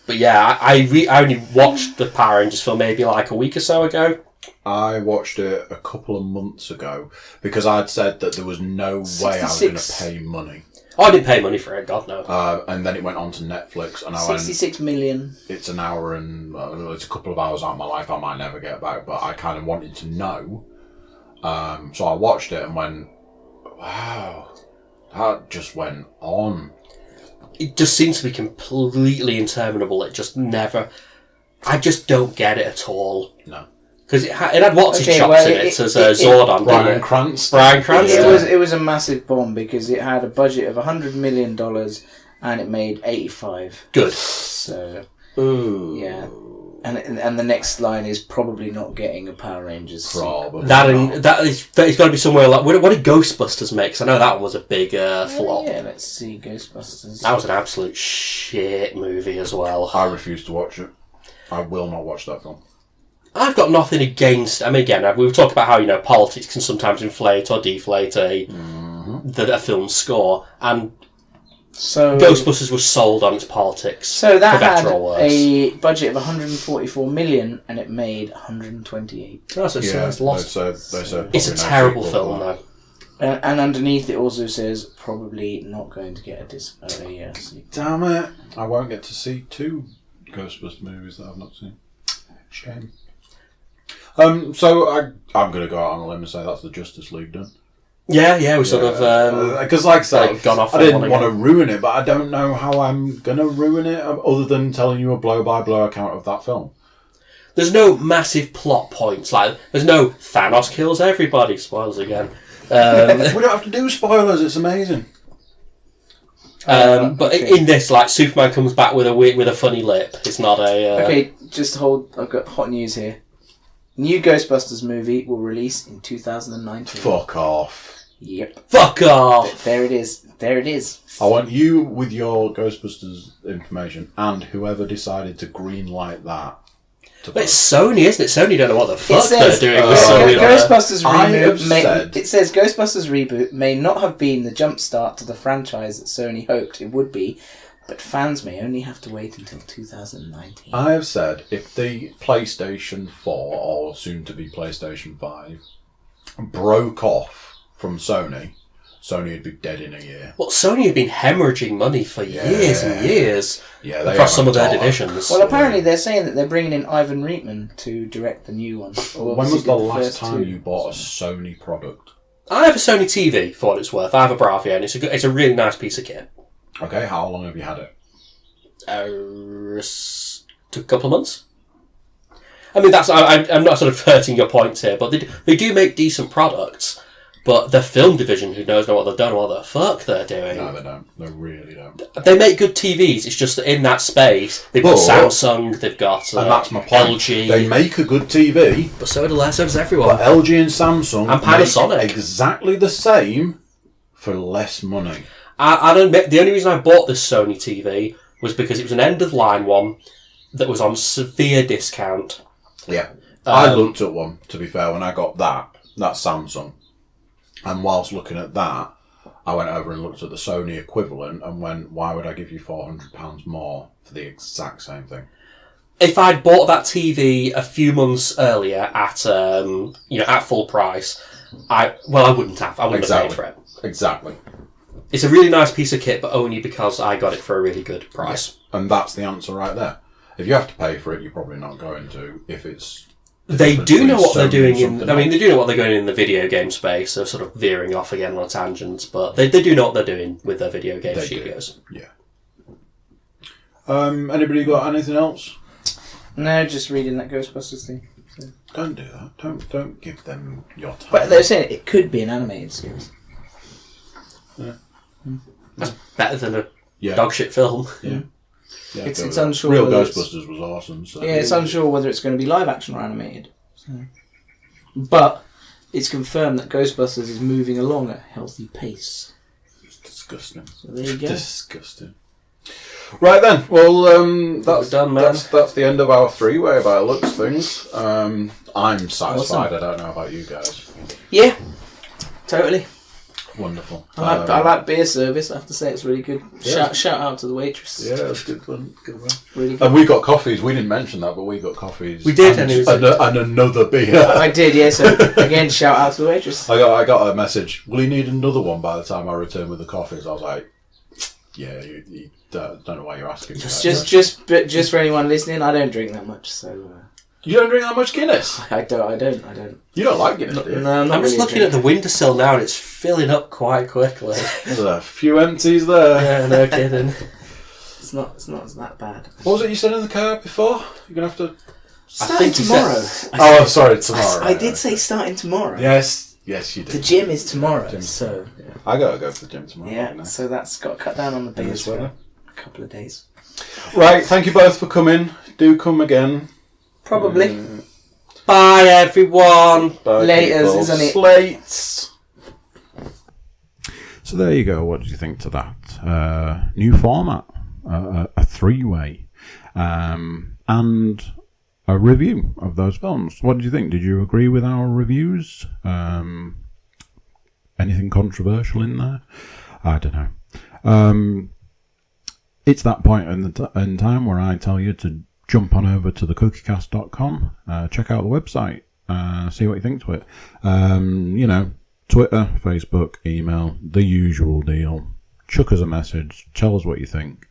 But yeah, I only watched the Power Rangers film maybe like a week or so ago. I watched it a couple of months ago because I'd said that there was no way I was going to 66. pay money. Oh, I didn't pay money for it, God no. And then it went on to Netflix, and I went, 66 million. it's an hour and it's a couple of hours out of my life I might never get back, but I kind of wanted to know. So I watched it and went, wow, that just went on. It just seems to be completely interminable. It just never... I just don't get it at all. No. Because it had what's-his Okay, chops well, in it as Zordon, didn't Bryan it? Cranston. Bryan Cranston. It was a massive bomb because it had a budget of $100 million and it made 85. Good. So, Ooh. yeah. And the next line is probably not getting a Power Rangers sequel. Probably. That is got to be somewhere like... What did Ghostbusters make? Because I know that one was a big flop. Yeah, let's see, Ghostbusters. That was an absolute shit movie as well. I refuse to watch it. I will not watch that film. I've got nothing against... I mean, again, we've talked about how, politics can sometimes inflate or deflate a film's score. And So Ghostbusters was sold on its politics. So that for better had or worse. a budget of 144 million, and it made 128. Oh, so it's lost. They said It's a terrible film, though. And underneath it also says probably not going to get a sequel. Damn it! I won't get to see 2 Ghostbusters movies that I've not seen. Shame. So I'm going to go out on a limb and say that's the Justice League done. Yeah, we sort of... Because like I said, gone off I didn't want to ruin it, but I don't know how I'm going to ruin it other than telling you a blow-by-blow account of that film. There's no massive plot points. Like, there's no Thanos kills everybody. Spoilers again. We don't have to do spoilers, it's amazing. But in this, like, Superman comes back with a funny lip. It's not a... Okay, just hold... I've got hot news here. New Ghostbusters movie will release in 2019. Fuck off. Yep. Fuck off! There it is. I want you with your Ghostbusters information and whoever decided to greenlight that. But it's Sony, isn't it? Sony don't know what the fuck says, they're doing with Sony. Ghostbusters reboot it says Ghostbusters reboot may not have been the jumpstart to the franchise that Sony hoped it would be, but fans may only have to wait until 2019. I have said if the PlayStation 4, or soon to be PlayStation 5, broke off from Sony, Sony would be dead in a year. Well, Sony have been hemorrhaging money for years and years across some of their divisions. Well, apparently they're saying that they're bringing in Ivan Reitman to direct the new one. When was the last time you bought a Sony product? I have a Sony TV, for what it's worth. I have a Bravia, and it's a really nice piece of kit. Okay, how long have you had it? A couple of months. I mean, I'm not sort of hurting your points here, but they do make decent products. But the film division, who knows what they've done, what the fuck they're doing. No, they don't. They really don't. They make good TVs. It's just that in that space, they've got Samsung, they've got and that's my point. LG. They make a good TV, but so does everyone. But LG and Samsung and Panasonic make exactly the same for less money. I don't admit, the only reason I bought this Sony TV was because it was an end-of-line one that was on severe discount. Yeah. I looked at one, to be fair, when I got that Samsung. And whilst looking at that, I went over and looked at the Sony equivalent and went, why would I give you £400 more for the exact same thing? If I'd bought that TV a few months earlier at at full price, I wouldn't have. I wouldn't have paid for it. Exactly. It's a really nice piece of kit, but only because I got it for a really good price. Yeah. And that's the answer right there. If you have to pay for it, you're probably not going to. If it's... They do know what they're doing they do know what they're going in the video game space. They're sort of veering off again on a tangent, but they do know what they're doing with their video game studios. Yeah. Anybody got anything else? No, just reading that Ghostbusters thing. So. Don't do that. Don't give them your time. But they're saying it could be an animated series. Yeah. That's better than a dogshit film. Yeah. Yeah, it's unsure. Real Ghostbusters was awesome. So. Yeah, it's unsure whether it's going to be live action or animated. So. But it's confirmed that Ghostbusters is moving along at a healthy pace. It's disgusting. So there you go. Disgusting. Right then, well, that's done, man. That's the end of our three-way by the looks of things. I'm satisfied. Awesome. I don't know about you guys. Yeah, totally. Wonderful. I like beer service. I have to say it's really good. Yeah. Shout out to the waitress. Yeah, it's good one. Good one. Really good. And we got coffees. We didn't mention that, but we got coffees. We did, and another beer. I did, yeah. So again, shout out to the waitress. I got a message. Will you need another one by the time I return with the coffees? I was like, yeah, you don't know why you're asking. Just for anyone listening, I don't drink that much, so. You don't drink that much Guinness? I don't. You don't like Guinness, do you? No, I'm not I'm just looking at the windowsill now, and it's filling up quite quickly. There's a few empties there. Yeah, no kidding. It's not that bad. What was it you said in the car before? You're gonna have to. Starting tomorrow. Sorry, tomorrow. I did say starting tomorrow. Yes, you did. The gym is tomorrow, so. I gotta go to the gym tomorrow. Yeah, so that's got to cut down on the beers. a couple of days. Right, thank you both for coming. Do come again. Probably. Bye, everyone. Bye, Laters, people. isn't it? Slates. So there you go. What did you think to that? New format, a three-way, and a review of those films. What did you think? Did you agree with our reviews? Anything controversial in there? I don't know. It's that point in time where I tell you to jump on over to the cookiecast.com, check out the website, see what you think to it. Twitter, Facebook, email, the usual deal. Chuck us a message, tell us what you think.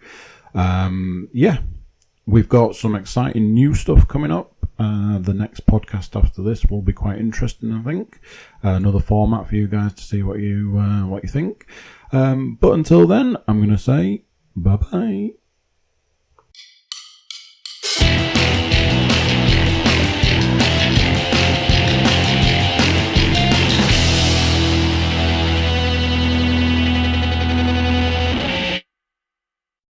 We've got some exciting new stuff coming up. The next podcast after this will be quite interesting, I think. Another format for you guys to see what you think. But until then, I'm going to say bye-bye.